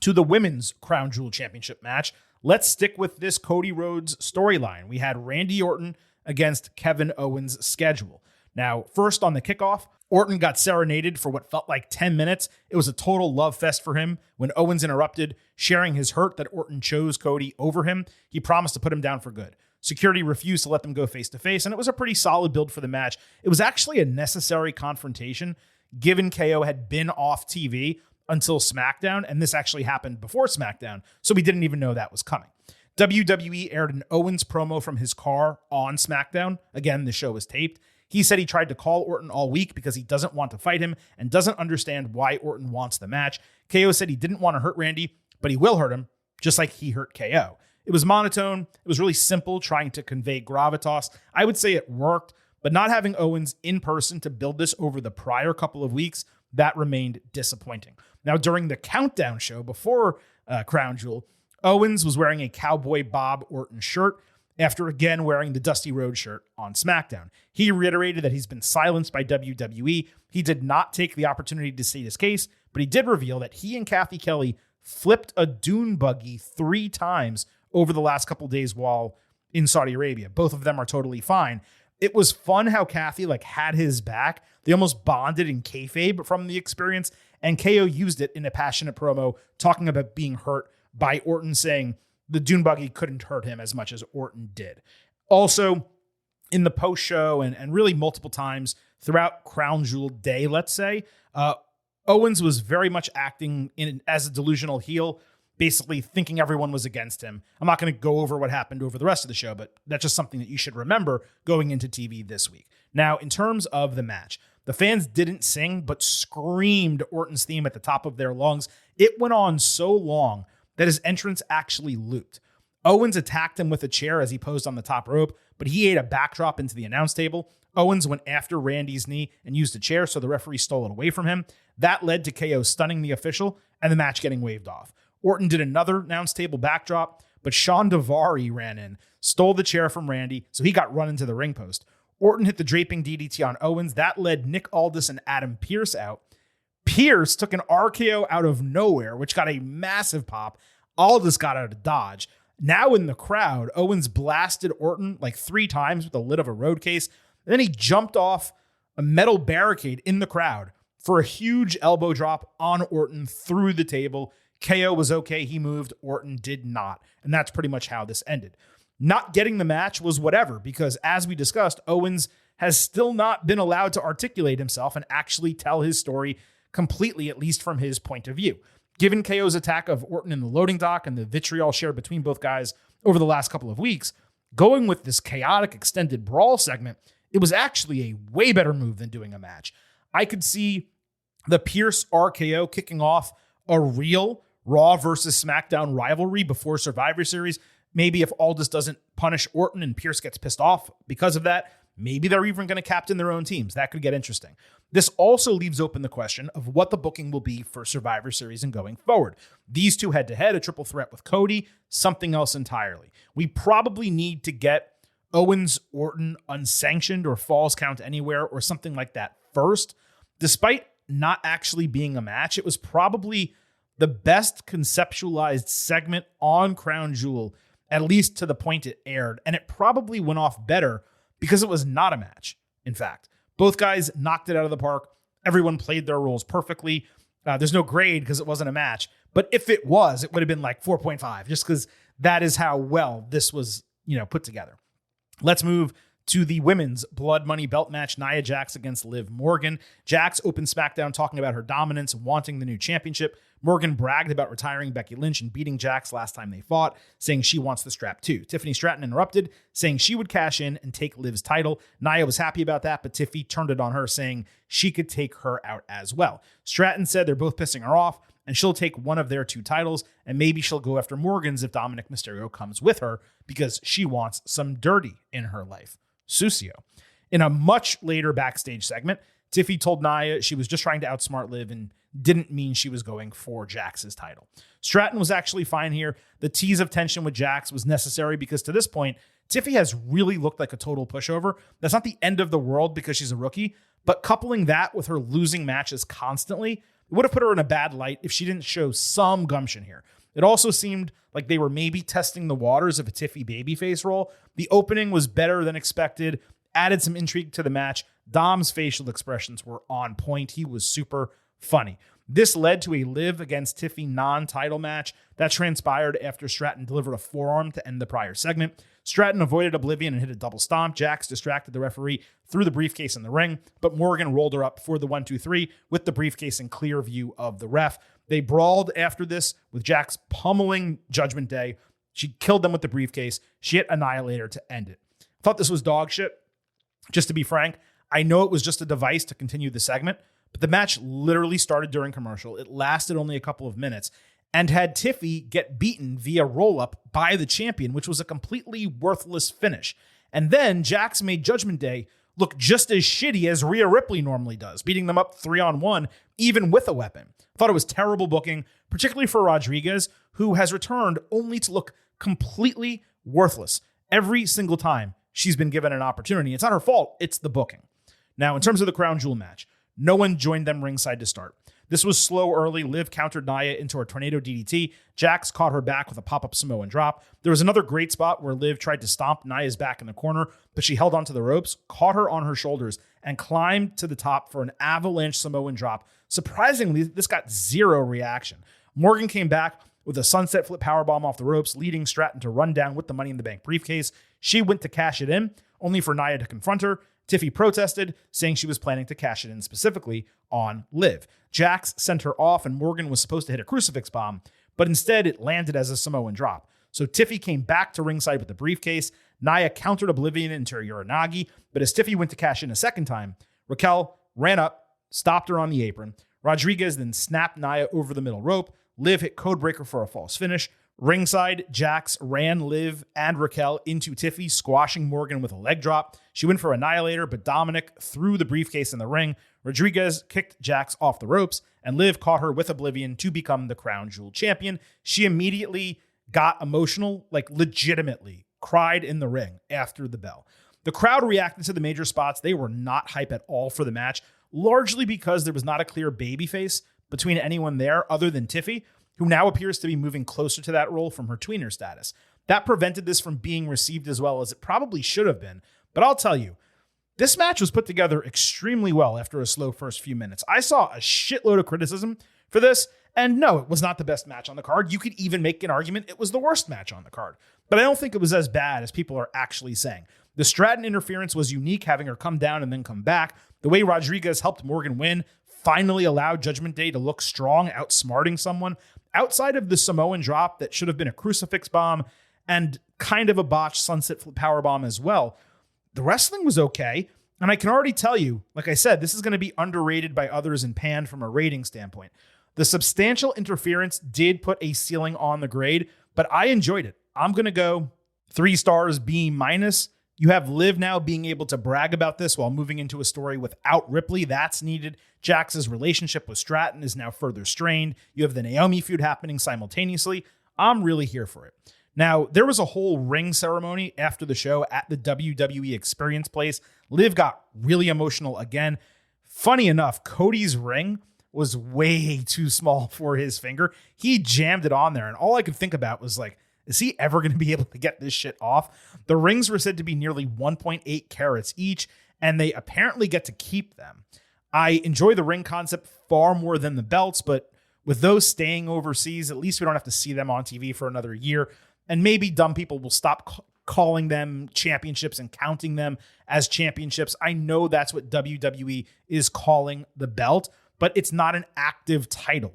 to the Women's Crown Jewel Championship match, let's stick with this Cody Rhodes storyline. We had Randy Orton against Kevin Owens' schedule. Now, first on the kickoff, Orton got serenaded for what felt like 10 minutes. It was a total love fest for him when Owens interrupted, sharing his hurt that Orton chose Cody over him. He promised to put him down for good. Security refused to let them go face-to-face, and it was a pretty solid build for the match. It was actually a necessary confrontation, given KO had been off TV until SmackDown, and this actually happened before SmackDown, so we didn't even know that was coming. WWE aired an Owens promo from his car on SmackDown. Again, the show was taped. He said he tried to call Orton all week because he doesn't want to fight him and doesn't understand why Orton wants the match. KO said he didn't want to hurt Randy, but he will hurt him, just like he hurt KO. It was monotone. It was really simple, trying to convey gravitas. I would say it worked, but not having Owens in person to build this over the prior couple of weeks, that remained disappointing. Now, during the countdown show before Crown Jewel, Owens was wearing a Cowboy Bob Orton shirt after again wearing the Dusty Rhodes shirt on SmackDown. He reiterated that he's been silenced by WWE. He did not take the opportunity to state his case, but he did reveal that he and Kathy Kelly flipped a dune buggy 3 times over the last couple days while in Saudi Arabia. Both of them are totally fine. It was fun how Kathy had his back. They almost bonded in kayfabe from the experience, and KO used it in a passionate promo talking about being hurt by Orton, saying the dune buggy couldn't hurt him as much as Orton did. Also, in the post-show and really multiple times throughout Crown Jewel Day, let's say, Owens was very much acting as a delusional heel, basically thinking everyone was against him. I'm not going to go over what happened over the rest of the show, but that's just something that you should remember going into TV this week. Now, in terms of the match, the fans didn't sing, but screamed Orton's theme at the top of their lungs. It went on so long that his entrance actually looped. Owens attacked him with a chair as he posed on the top rope, but he ate a backdrop into the announce table. Owens went after Randy's knee and used a chair, so the referee stole it away from him. That led to KO stunning the official and the match getting waved off. Orton did another announce table backdrop, but Sean Daivari ran in, stole the chair from Randy, so he got run into the ring post. Orton hit the draping DDT on Owens. That led Nick Aldis and Adam Pearce out. Pearce took an RKO out of nowhere, which got a massive pop. Aldis got out of dodge. Now in the crowd, Owens blasted Orton 3 times with the lid of a road case. And then he jumped off a metal barricade in the crowd for a huge elbow drop on Orton through the table. KO was okay. He moved. Orton did not. And that's pretty much how this ended. Not getting the match was whatever, because as we discussed, Owens has still not been allowed to articulate himself and actually tell his story completely, at least from his point of view. Given KO's attack of Orton in the loading dock and the vitriol shared between both guys over the last couple of weeks, going with this chaotic extended brawl segment, it was actually a way better move than doing a match. I could see the Pierce RKO kicking off a real Raw versus SmackDown rivalry before Survivor Series. Maybe if Aldis doesn't punish Orton and Pierce gets pissed off because of that, maybe they're even going to captain their own teams. That could get interesting. This also leaves open the question of what the booking will be for Survivor Series and going forward. These two head-to-head, a triple threat with Cody, something else entirely. We probably need to get Owens, Orton unsanctioned or Falls Count Anywhere or something like that first. Despite not actually being a match, it was probably the best conceptualized segment on Crown Jewel, at least to the point it aired, and it probably went off better because it was not a match, in fact. Both guys knocked it out of the park. Everyone played their roles perfectly. There's no grade because it wasn't a match, but if it was, it would have been 4.5, just because that is how well this was, put together. Let's move to the women's Blood Money belt match, Nia Jax against Liv Morgan. Jax opened SmackDown talking about her dominance and wanting the new championship. Morgan bragged about retiring Becky Lynch and beating Jax last time they fought, saying she wants the strap too. Tiffany Stratton interrupted, saying she would cash in and take Liv's title. Nia was happy about that, but Tiffy turned it on her, saying she could take her out as well. Stratton said they're both pissing her off, and she'll take one of their 2 titles, and maybe she'll go after Morgan's if Dominic Mysterio comes with her, because she wants some dirty in her life. Sucio. In a much later backstage segment, Tiffy told Nia she was just trying to outsmart Liv and didn't mean she was going for Jax's title. Stratton was actually fine here. The tease of tension with Jax was necessary because to this point, Tiffy has really looked like a total pushover. That's not the end of the world because she's a rookie, but coupling that with her losing matches constantly, it would have put her in a bad light if she didn't show some gumption here. It also seemed like they were maybe testing the waters of a Tiffy babyface role. The opening was better than expected, added some intrigue to the match. Dom's facial expressions were on point. He was super funny. This led to a Liv against Tiffy non-title match that transpired after Stratton delivered a forearm to end the prior segment. Stratton avoided Oblivion and hit a double stomp. Jax distracted the referee through the briefcase in the ring, but Morgan rolled her up for the 1-2-3 with the briefcase in clear view of the ref. They brawled after this with Jax pummeling Judgment Day. She killed them with the briefcase. She hit Annihilator to end it. I thought this was dog shit. Just to be frank, I know it was just a device to continue the segment, but the match literally started during commercial. It lasted only a couple of minutes and had Tiffy get beaten via roll-up by the champion, which was a completely worthless finish. And then Jax made Judgment Day look just as shitty as Rhea Ripley normally does, beating them up 3-on-1, even with a weapon. I thought it was terrible booking, particularly for Rodriguez, who has returned only to look completely worthless every single time she's been given an opportunity. It's not her fault. It's the booking. Now, in terms of the Crown Jewel match, no one joined them ringside to start. This was slow early. Liv countered Nia into her tornado DDT. Jax caught her back with a pop-up Samoan drop. There was another great spot where Liv tried to stomp Nia's back in the corner, but she held onto the ropes, caught her on her shoulders, and climbed to the top for an avalanche Samoan drop. Surprisingly, this got zero reaction. Morgan came back with a sunset flip powerbomb off the ropes, leading Stratton to run down with the Money in the Bank briefcase. She went to cash it in, only for Nia to confront her. Tiffy protested, saying she was planning to cash it in specifically on Liv. Jax sent her off, and Morgan was supposed to hit a crucifix bomb, but instead it landed as a Samoan drop. So Tiffy came back to ringside with the briefcase. Nia countered Oblivion into Uranagi, but as Tiffy went to cash in a second time, Raquel ran up, stopped her on the apron. Rodriguez then snapped Nia over the middle rope. Liv hit Codebreaker for a false finish. Ringside, Jax ran Liv and Raquel into Tiffy, squashing Morgan with a leg drop. She went for Annihilator, but Dominic threw the briefcase in the ring. Rodriguez kicked Jax off the ropes, and Liv caught her with Oblivion to become the Crown Jewel champion. She immediately got emotional, like legitimately cried in the ring after the bell. The crowd reacted to the major spots. They were not hype at all for the match, largely because there was not a clear babyface between anyone there other than Tiffy, who now appears to be moving closer to that role from her tweener status. That prevented this from being received as well as it probably should have been. But I'll tell you, this match was put together extremely well after a slow first few minutes. I saw a shitload of criticism for this, and no, it was not the best match on the card. You could even make an argument it was the worst match on the card. But I don't think it was as bad as people are actually saying. The Stratton interference was unique, having her come down and then come back. The way Rodriguez helped Morgan win finally allowed Judgment Day to look strong, outsmarting someone. Outside of the Samoan drop that should have been a crucifix bomb and kind of a botched sunset flip powerbomb as well, the wrestling was okay. And I can already tell you, like I said, this is going to be underrated by others and panned from a rating standpoint. The substantial interference did put a ceiling on the grade, but I enjoyed it. I'm going to go 3 stars B-. You have Liv now being able to brag about this while moving into a story without Ripley. That's needed. Jax's relationship with Stratton is now further strained. You have the Naomi feud happening simultaneously. I'm really here for it. Now, there was a whole ring ceremony after the show at the WWE Experience Place. Liv got really emotional again. Funny enough, Cody's ring was way too small for his finger. He jammed it on there, and all I could think about was like, is he ever going to be able to get this shit off? The rings were said to be nearly 1.8 carats each, and they apparently get to keep them. I enjoy the ring concept far more than the belts, but with those staying overseas, at least we don't have to see them on TV for another year. And maybe dumb people will stop calling them championships and counting them as championships. I know that's what WWE is calling the belt, but it's not an active title.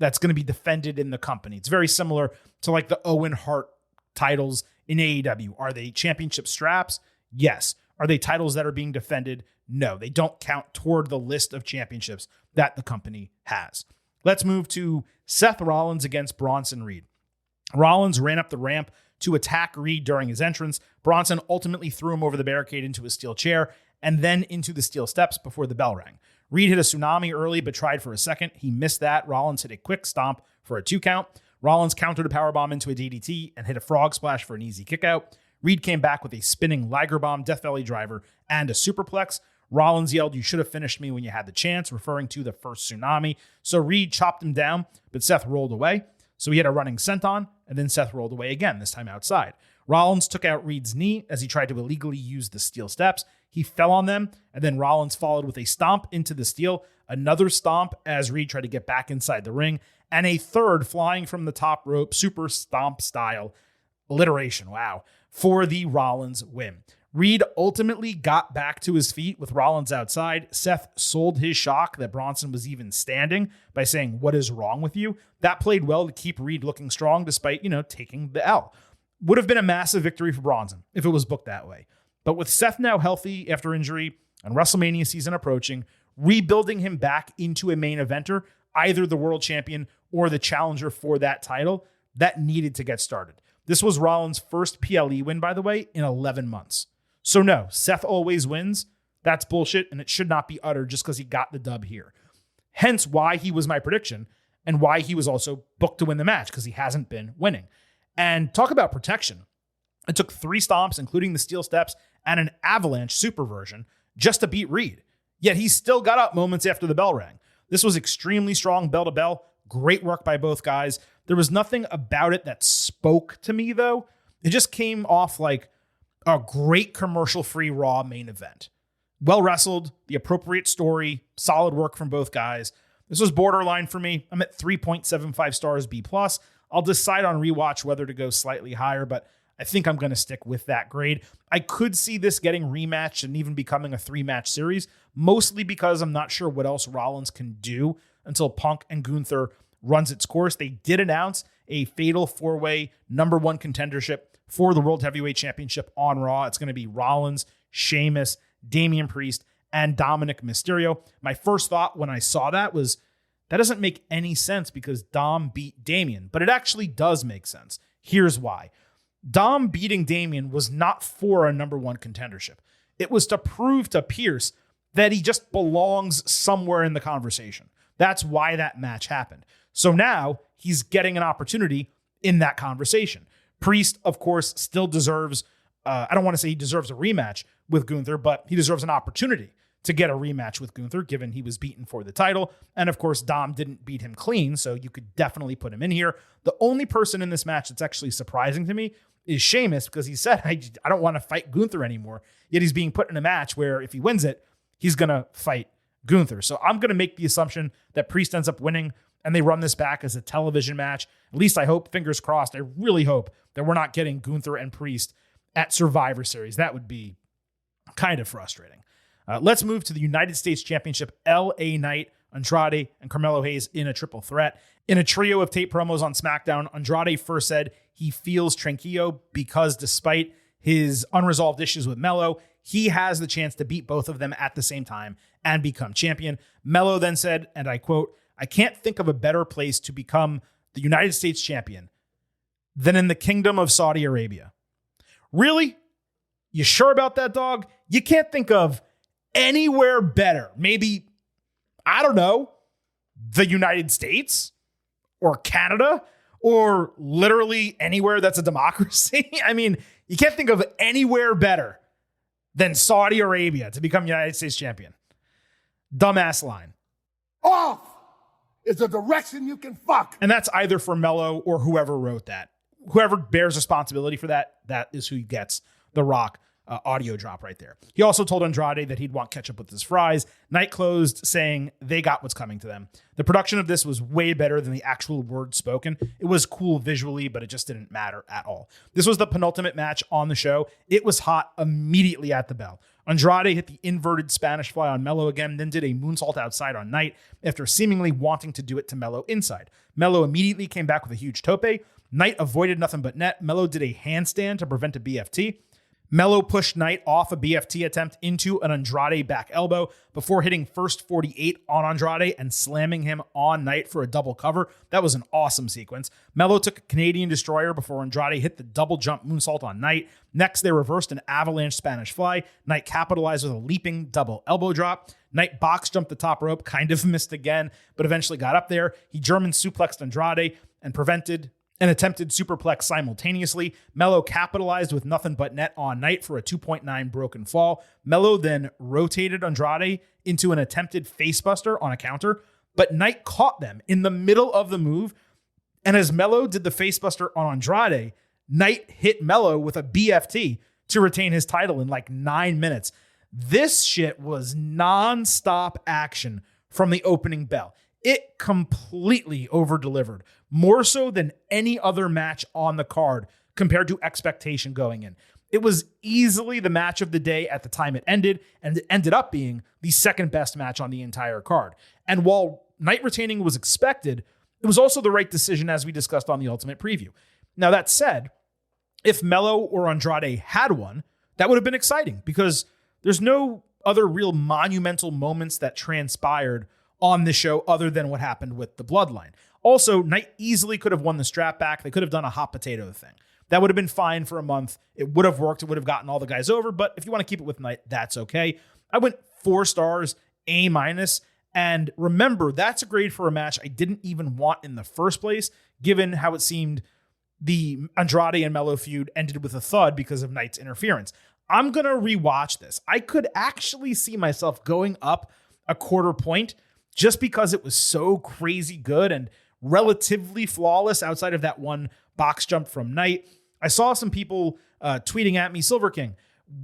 that's going to be defended in the company. It's very similar to like the Owen Hart titles in AEW. Are they championship straps? Yes. Are they titles that are being defended? No. They don't count toward the list of championships that the company has. Let's move to Seth Rollins against Bronson Reed. Rollins ran up the ramp to attack Reed during his entrance. Bronson ultimately threw him over the barricade into a steel chair and then into the steel steps before the bell rang. Reed hit a tsunami early but tried for a second. He missed that. Rollins hit a quick stomp for a 2 count. Rollins countered a powerbomb into a DDT and hit a frog splash for an easy kickout. Reed came back with a spinning Liger Bomb, Death Valley Driver, and a superplex. Rollins yelled, "You should have finished me when you had the chance," referring to the first tsunami. So Reed chopped him down, but Seth rolled away. So he had a running senton, and then Seth rolled away again, this time outside. Rollins took out Reed's knee as he tried to illegally use the steel steps. He fell on them, and then Rollins followed with a stomp into the steel, another stomp as Reed tried to get back inside the ring, and a third flying from the top rope, super stomp style alliteration, wow, for the Rollins win. Reed ultimately got back to his feet with Rollins outside. Seth sold his shock that Bronson was even standing by saying, "What is wrong with you?" That played well to keep Reed looking strong despite, taking the L. Would have been a massive victory for Bronson if it was booked that way. But with Seth now healthy after injury and WrestleMania season approaching, rebuilding him back into a main eventer, either the world champion or the challenger for that title, that needed to get started. This was Rollins' first PLE win, by the way, in 11 months. So no, Seth always wins. That's bullshit, and it should not be uttered just because he got the dub here. Hence why he was my prediction and why he was also booked to win the match, because he hasn't been winning. And talk about protection. It took 3 stomps, including the steel steps and an avalanche super version, just to beat Reed. Yet he still got up moments after the bell rang. This was extremely strong bell to bell. Great work by both guys. There was nothing about it that spoke to me, though. It just came off like a great commercial-free Raw main event. Well wrestled, the appropriate story, solid work from both guys. This was borderline for me. I'm at 3.75 stars B+. I'll decide on rewatch whether to go slightly higher, but I think I'm going to stick with that grade. I could see this getting rematched and even becoming a 3-match series, mostly because I'm not sure what else Rollins can do until Punk and Gunther runs its course. They did announce a fatal 4-way #1 contendership for the World Heavyweight Championship on Raw. It's going to be Rollins, Sheamus, Damian Priest, and Dominic Mysterio. My first thought when I saw that was, that doesn't make any sense because Dom beat Damian, but it actually does make sense. Here's why. Dom beating Damian was not for a #1 contendership. It was to prove to Pierce that he just belongs somewhere in the conversation. That's why that match happened. So now he's getting an opportunity in that conversation. Priest, of course, still deserves, I don't want to say he deserves a rematch with Gunther, but he deserves an opportunity to get a rematch with Gunther, given he was beaten for the title. And of course, Dom didn't beat him clean, so you could definitely put him in here. The only person in this match that's actually surprising to me is Sheamus, because he said, I don't want to fight Gunther anymore. Yet he's being put in a match where if he wins it, he's going to fight Gunther. So I'm going to make the assumption that Priest ends up winning and they run this back as a television match. At least I hope, fingers crossed, I really hope that we're not getting Gunther and Priest at Survivor Series. That would be kind of frustrating. Let's move to the United States Championship. LA Knight, Andrade, and Carmelo Hayes in a triple threat. In a trio of tape promos on SmackDown, Andrade first said he feels tranquilo because despite his unresolved issues with Melo, he has the chance to beat both of them at the same time and become champion. Melo then said, and I quote, "I can't think of a better place to become the United States champion than in the Kingdom of Saudi Arabia." Really? You sure about that, dog? You can't think of anywhere better. Maybe, I don't know, the United States or Canada or literally anywhere that's a democracy. I mean, you can't think of anywhere better than Saudi Arabia to become United States champion. Dumbass line. Off is a direction you can fuck. And that's either for Melo or whoever wrote that. Whoever bears responsibility for that, that is who gets the rock audio drop right there. He also told Andrade that he'd want ketchup with his fries. Knight closed saying they got what's coming to them. The production of this was way better than the actual words spoken. It was cool visually, but it just didn't matter at all. This was the penultimate match on the show. It was hot immediately at the bell. Andrade hit the inverted Spanish fly on Melo again, then did a moonsault outside on Knight after seemingly wanting to do it to Melo inside. Melo immediately came back with a huge tope. Knight avoided nothing but net. Melo did a handstand to prevent a BFT. Melo pushed Knight off a BFT attempt into an Andrade back elbow before hitting first 48 on Andrade and slamming him on Knight for a double cover. That was an awesome sequence. Melo took a Canadian Destroyer before Andrade hit the double jump moonsault on Knight. Next, they reversed an avalanche Spanish fly. Knight capitalized with a leaping double elbow drop. Knight box jumped the top rope, kind of missed again, but eventually got up there. He German suplexed Andrade and prevented an attempted superplex simultaneously. Melo capitalized with nothing but net on Knight for a 2.9 broken fall. Melo then rotated Andrade into an attempted facebuster on a counter, but Knight caught them in the middle of the move. And as Melo did the facebuster on Andrade, Knight hit Melo with a BFT to retain his title in like 9 minutes. This shit was nonstop action from the opening bell. It completely over-delivered, more so than any other match on the card compared to expectation going in. It was easily the match of the day at the time it ended, and it ended up being the second best match on the entire card. And while Knight retaining was expected, it was also the right decision as we discussed on the Ultimate Preview. Now that said, if Melo or Andrade had won, that would have been exciting because there's no other real monumental moments that transpired on the show other than what happened with the Bloodline. Also, Knight easily could have won the strap back. They could have done a hot potato thing. That would have been fine for a month. It would have worked. It would have gotten all the guys over. But if you want to keep it with Knight, that's okay. I went 4 stars, A-. And remember, that's a grade for a match I didn't even want in the first place, given how it seemed the Andrade and Melo feud ended with a thud because of Knight's interference. I'm going to rewatch this. I could actually see myself going up a quarter point just because it was so crazy good and relatively flawless outside of that one box jump from Knight. I saw some people tweeting at me, Silver King,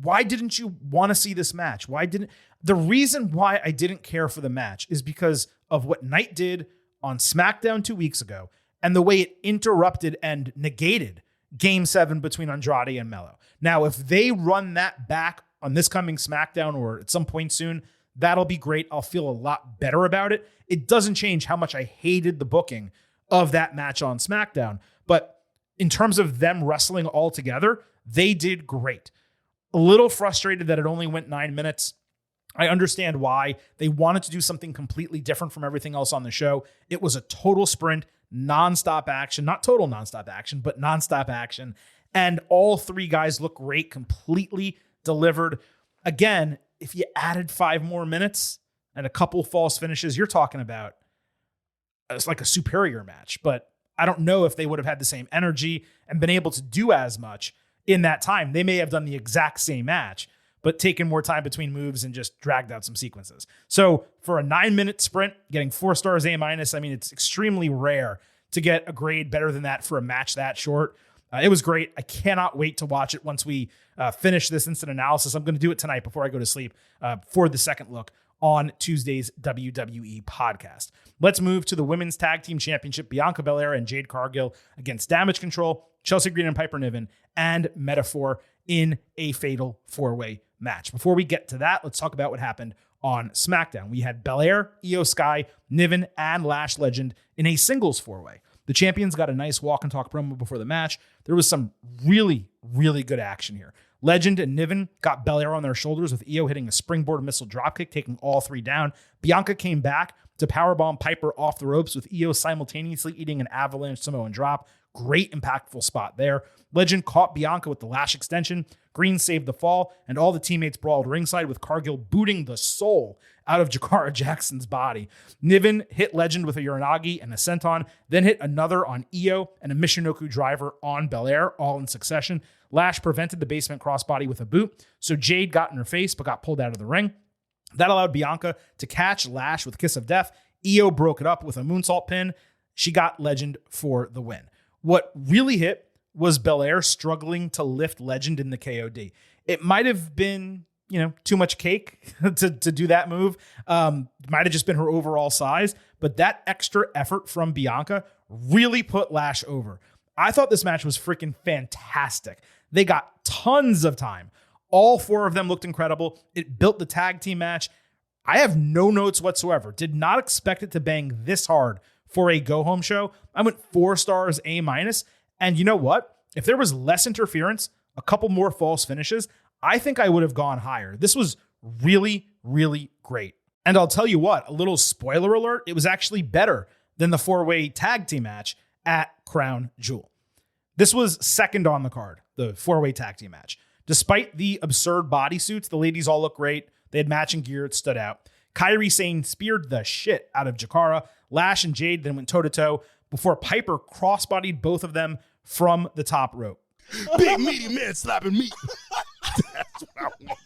why didn't you want to see this match? The reason why I didn't care for the match is because of what Knight did on SmackDown 2 weeks ago and the way it interrupted and negated Game 7 between Andrade and Melo. Now, if they run that back on this coming SmackDown or at some point soon, that'll be great. I'll feel a lot better about it. It doesn't change how much I hated the booking of that match on SmackDown. But in terms of them wrestling all together, they did great. A little frustrated that it only went 9 minutes. I understand why. They wanted to do something completely different from everything else on the show. It was a total sprint, nonstop action. Not total nonstop action, but nonstop action. And all 3 guys look great, completely delivered. Again, if you added 5 more minutes and a couple false finishes, you're talking about it's like a superior match. But I don't know if they would have had the same energy and been able to do as much in that time. They may have done the exact same match, but taken more time between moves and just dragged out some sequences. So for a 9-minute sprint, getting 4 stars A-, I mean, it's extremely rare to get a grade better than that for a match that short. It was great. I cannot wait to watch it once we finish this instant analysis. I'm going to do it tonight before I go to sleep for the second look on Tuesday's WWE podcast. Let's move to the Women's Tag Team Championship. Bianca Belair and Jade Cargill against Damage Control, Chelsea Green and Piper Niven, and Metaphor in a fatal 4-way match. Before we get to that, let's talk about what happened on SmackDown. We had Belair, Io Sky, Niven, and Lash Legend in a singles 4-way. The champions got a nice walk and talk promo before the match. There was some really, really good action here. Legend and Niven got Belair on their shoulders with Io hitting a springboard missile dropkick, taking all 3 down. Bianca came back to powerbomb Piper off the ropes with Io simultaneously eating an avalanche Samoan drop. Great impactful spot there. Legend caught Bianca with the lash extension. Green saved the fall, and all the teammates brawled ringside with Cargill booting the soul out of Jakara Jackson's body. Niven hit Legend with a Uranagi and a senton, then hit another on Io and a Michinoku driver on Belair, all in succession. Lash prevented the basement crossbody with a boot, so Jade got in her face but got pulled out of the ring. That allowed Bianca to catch Lash with Kiss of Death. Io broke it up with a moonsault pin. She got Legend for the win. What really hit was Belair struggling to lift Legend in the KOD. It might have been, too much cake to do that move. Might have just been her overall size, but that extra effort from Bianca really put Lash over. I thought this match was freaking fantastic. They got tons of time. All 4 of them looked incredible. It built the tag team match. I have no notes whatsoever. Did not expect it to bang this hard for a go-home show. I went 4 stars, A-. And you know what? If there was less interference, a couple more false finishes, I think I would have gone higher. This was really, really great. And I'll tell you what, a little spoiler alert, it was actually better than the 4-way tag team match at Crown Jewel. This was second on the card, the 4-way tag team match. Despite the absurd bodysuits, the ladies all look great. They had matching gear. It stood out. Kairi Sane speared the shit out of Jakara. Lash and Jade then went toe-to-toe before Piper crossbodied both of them from the top rope. Big meaty man slapping meat. That's what I want.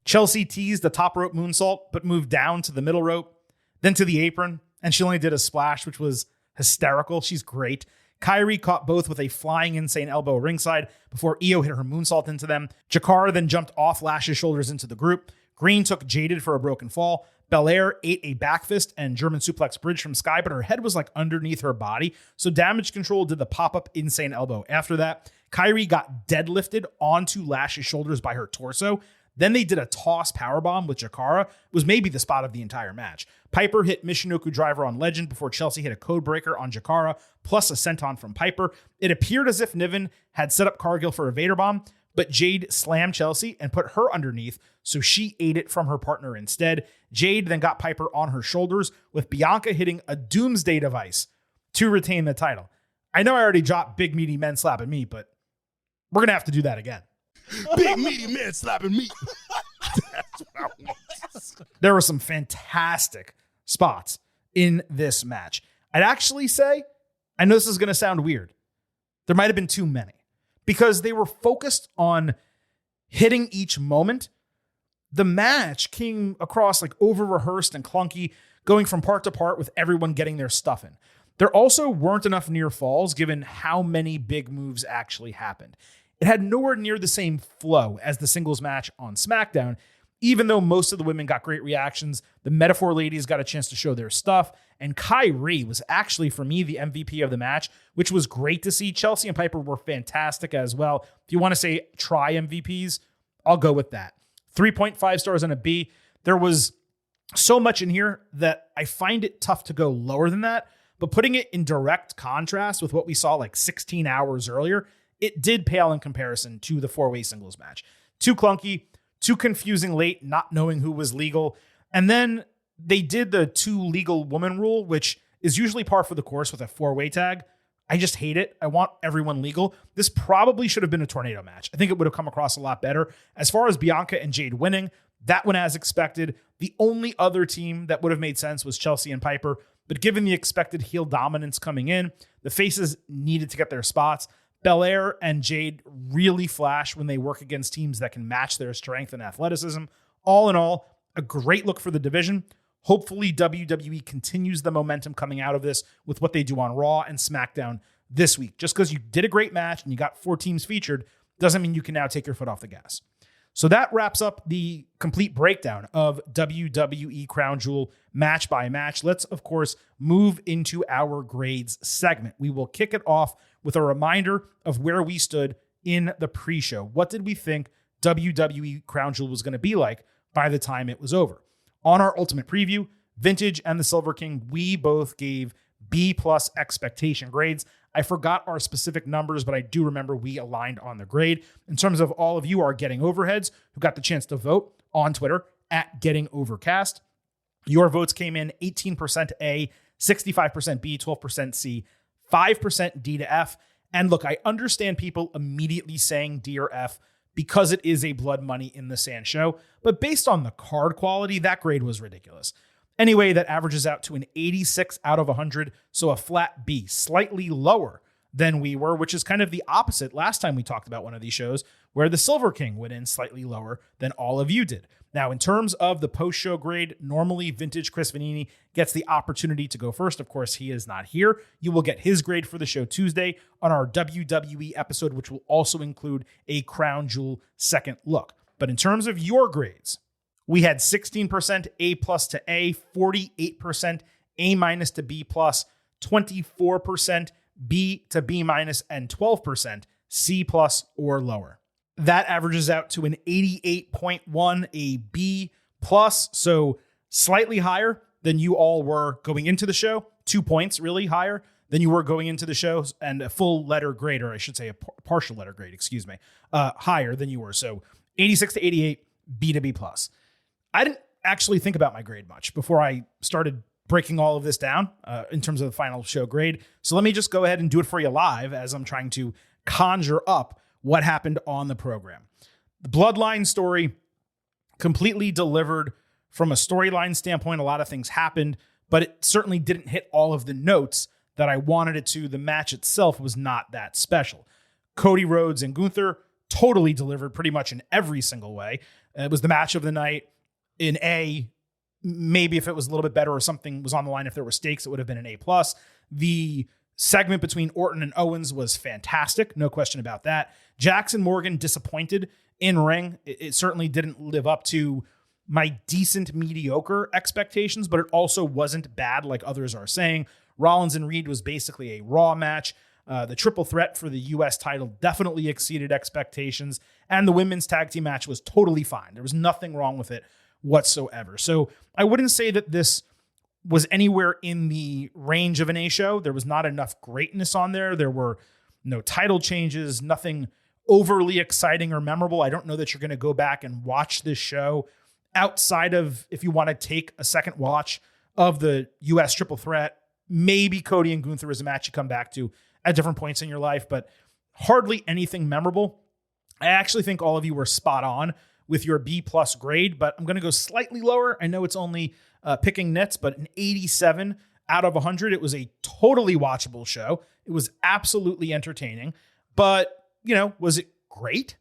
Chelsea teased the top rope moonsault, but moved down to the middle rope, then to the apron, and she only did a splash, which was hysterical. She's great. Kairi caught both with a flying insane elbow ringside before Io hit her moonsault into them. Jakara then jumped off Lash's shoulders into the group. Green took Jaded for a broken fall. Belair ate a back fist and German suplex bridge from Sky, but her head was like underneath her body. So Damage Control did the pop-up insane elbow. After that, Kairi got deadlifted onto Lash's shoulders by her torso. Then they did a toss powerbomb with Jakara. It was maybe the spot of the entire match. Piper hit Michinoku driver on Legend before Chelsea hit a code breaker on Jakara, plus a senton from Piper. It appeared as if Niven had set up Cargill for a Vader bomb, but Jade slammed Chelsea and put her underneath, so she ate it from her partner instead. Jade then got Piper on her shoulders, with Bianca hitting a doomsday device to retain the title. I know I already dropped big meaty men slapping me, but we're going to have to do that again. Big meaty man slapping meat. That's what I want. There were some fantastic spots in this match. I'd actually say, I know this is going to sound weird, there might have been too many, because they were focused on hitting each moment. The match came across like over-rehearsed and clunky, going from part to part with everyone getting their stuff in. There also weren't enough near falls given how many big moves actually happened. It had nowhere near the same flow as the singles match on SmackDown, even though most of the women got great reactions. The Metaphor ladies got a chance to show their stuff, and Kairi was actually, for me, the MVP of the match, which was great to see. Chelsea and Piper were fantastic as well. If you want to say try MVPs, I'll go with that. 3.5 stars and a B. There was so much in here that I find it tough to go lower than that, but putting it in direct contrast with what we saw like 16 hours earlier, it did pale in comparison to the 4-way singles match. Too clunky, too confusing late, not knowing who was legal. And then they did the 2 legal woman rule, which is usually par for the course with a 4-way tag. I just hate it. I want everyone legal. This probably should have been a tornado match. I think it would have come across a lot better. As far as Bianca and Jade winning, that went as expected. The only other team that would have made sense was Chelsea and Piper. But given the expected heel dominance coming in, the faces needed to get their spots. Belair and Jade really flash when they work against teams that can match their strength and athleticism. All in all, a great look for the division. Hopefully, WWE continues the momentum coming out of this with what they do on Raw and SmackDown this week. Just because you did a great match and you got 4 teams featured doesn't mean you can now take your foot off the gas. So that wraps up the complete breakdown of WWE Crown Jewel match by match. Let's, of course, move into our grades segment. We will kick it off with a reminder of where we stood in the pre-show. What did we think WWE Crown Jewel was going to be like by the time it was over? On our ultimate preview, Vintage and the Silver King, we both gave B+ expectation grades. I forgot our specific numbers, but I do remember we aligned on the grade. In terms of all of you, our Getting Overheads, who got the chance to vote on Twitter at Getting Overcast, your votes came in 18% A, 65% B, 12% C, 5% D to F. And look, I understand people immediately saying D or F because it is a Blood Money in the Sand show, but based on the card quality, that grade was ridiculous. Anyway, that averages out to an 86 out of 100, so a flat B, slightly lower than we were, which is kind of the opposite last time we talked about one of these shows, where the Silver King went in slightly lower than all of you did. Now, in terms of the post-show grade, normally Vintage Chris Vanini gets the opportunity to go first. Of course, he is not here. You will get his grade for the show Tuesday on our WWE episode, which will also include a Crown Jewel second look. But in terms of your grades, we had 16% A+ to A, 48% A- to B+, 24% B to B-, and 12% C+ or lower. That averages out to an 88.1, a B+, so slightly higher than you all were going into the show. 2 points really higher than you were going into the show, and a full letter grade, or I should say a partial letter grade, higher than you were. So 86 to 88, B to B+. I didn't actually think about my grade much before I started breaking all of this down in terms of the final show grade. So let me just go ahead and do it for you live as I'm trying to conjure up what happened on the program. The Bloodline story completely delivered from a storyline standpoint. A lot of things happened, but it certainly didn't hit all of the notes that I wanted it to. The match itself was not that special. Cody Rhodes and Gunther totally delivered pretty much in every single way. It was the match of the night. In A, maybe if it was a little bit better or something was on the line, if there were stakes, it would have been an A+. The segment between Orton and Owens was fantastic. No question about that. Jackson Morgan disappointed in ring. It certainly didn't live up to my decent, mediocre expectations, but it also wasn't bad like others are saying. Rollins and Reed was basically a Raw match. The triple threat for the U.S. title definitely exceeded expectations, and the women's tag team match was totally fine. There was nothing wrong with it whatsoever. So I wouldn't say that this was anywhere in the range of an A show. There was not enough greatness on there. There were no title changes, nothing overly exciting or memorable. I don't know that you're going to go back and watch this show outside of, if you want to take a second watch of the U.S. triple threat. Maybe Cody and Gunther is a match you come back to at different points in your life, but hardly anything memorable. I actually think all of you were spot on with your B+ grade, but I'm going to go slightly lower. I know it's only picking nits, but an 87 out of 100. It was a totally watchable show. It was absolutely entertaining, but was it great?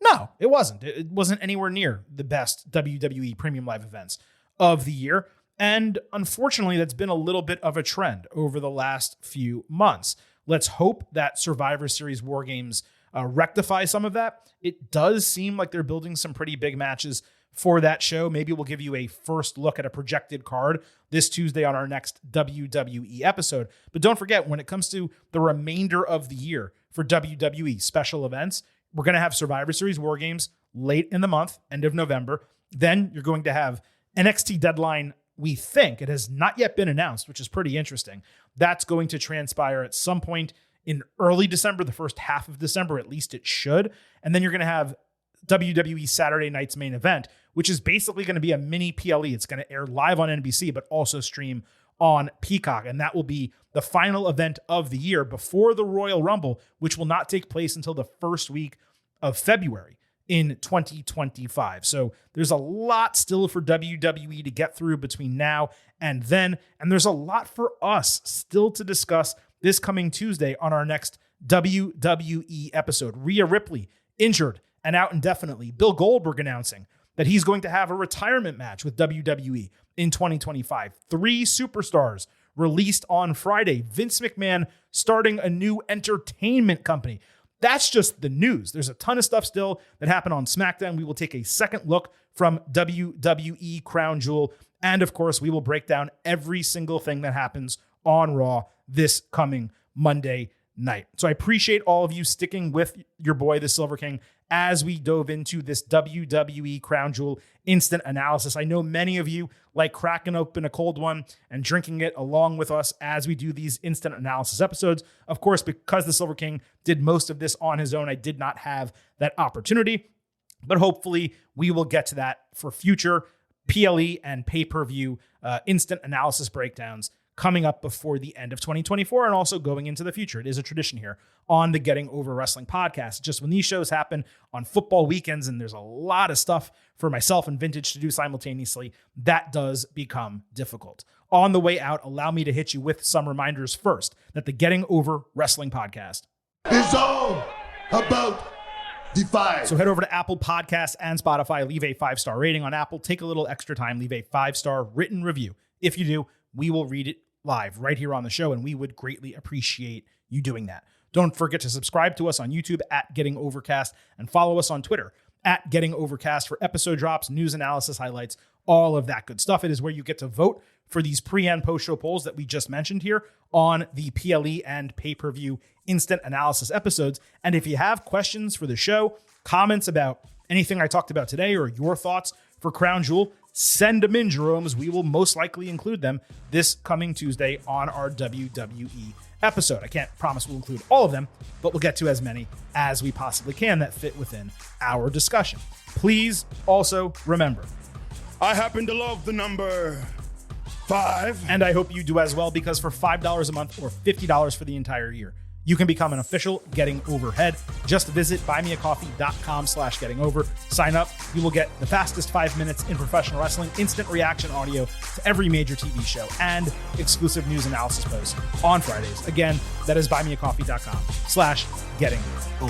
No, it wasn't. It wasn't anywhere near the best WWE Premium Live events of the year. And unfortunately, that's been a little bit of a trend over the last few months. Let's hope that Survivor Series War Games rectify some of that. It does seem like they're building some pretty big matches for that show. Maybe we'll give you a first look at a projected card this Tuesday on our next WWE episode. But don't forget, when it comes to the remainder of the year for WWE special events, we're going to have Survivor Series War Games late in the month, end of November. Then you're going to have NXT Deadline. We think it has not yet been announced, which is pretty interesting. That's going to transpire at some point in early December, the first half of December, at least it should. And then you're going to have WWE Saturday Night's Main Event, which is basically going to be a mini PLE. It's going to air live on NBC, but also stream on Peacock. And that will be the final event of the year before the Royal Rumble, which will not take place until the first week of February in 2025. So there's a lot still for WWE to get through between now and then. And there's a lot for us still to discuss this coming Tuesday on our next WWE episode. Rhea Ripley injured and out indefinitely. Bill Goldberg announcing that he's going to have a retirement match with WWE in 2025. 3 superstars released on Friday. Vince McMahon starting a new entertainment company. That's just the news. There's a ton of stuff still that happened on SmackDown. We will take a second look from WWE Crown Jewel. And of course, we will break down every single thing that happens on Raw this coming Monday night. So I appreciate all of you sticking with your boy, the Silver King, as we dove into this WWE Crown Jewel instant analysis. I know many of you like cracking open a cold one and drinking it along with us as we do these instant analysis episodes. Of course, because the Silver King did most of this on his own, I did not have that opportunity, but hopefully we will get to that for future PLE and pay-per-view instant analysis breakdowns coming up before the end of 2024 and also going into the future. It is a tradition here on the Getting Over Wrestling podcast. Just when these shows happen on football weekends and there's a lot of stuff for myself and Vintage to do simultaneously, that does become difficult. On the way out, allow me to hit you with some reminders first that the Getting Over Wrestling podcast It's all about the fight. So head over to Apple Podcasts and Spotify, leave a 5-star rating on Apple, take a little extra time, leave a 5-star written review. If you do, we will read it live right here on the show, and we would greatly appreciate you doing that. Don't forget to subscribe to us on YouTube at Getting Overcast and follow us on Twitter at Getting Overcast for episode drops, news analysis highlights, all of that good stuff. It is where you get to vote for these pre and post show polls that we just mentioned here on the PLE and pay-per-view instant analysis episodes. And if you have questions for the show, comments about anything I talked about today, or your thoughts for Crown Jewel, send them in, Jerome's. We will most likely include them this coming Tuesday on our WWE episode. I can't promise we'll include all of them, but we'll get to as many as we possibly can that fit within our discussion. Please also remember, I happen to love the number 5. and I hope you do as well, because for $5 a month or $50 for the entire year, you can become an official Getting Overhead. Just visit buymeacoffee.com/gettingover. Sign up. You will get the fastest 5 minutes in professional wrestling, instant reaction audio to every major TV show, and exclusive news analysis posts on Fridays. Again, that is buymeacoffee.com/gettingover.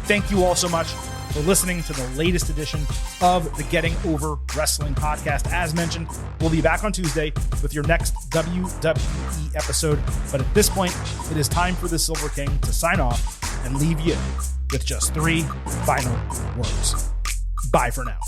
Thank you all so much for listening to the latest edition of the Getting Over Wrestling podcast. As mentioned, we'll be back on Tuesday with your next WWE episode. But at this point, it is time for the Silver King to sign off and leave you with just 3 final words. Bye for now.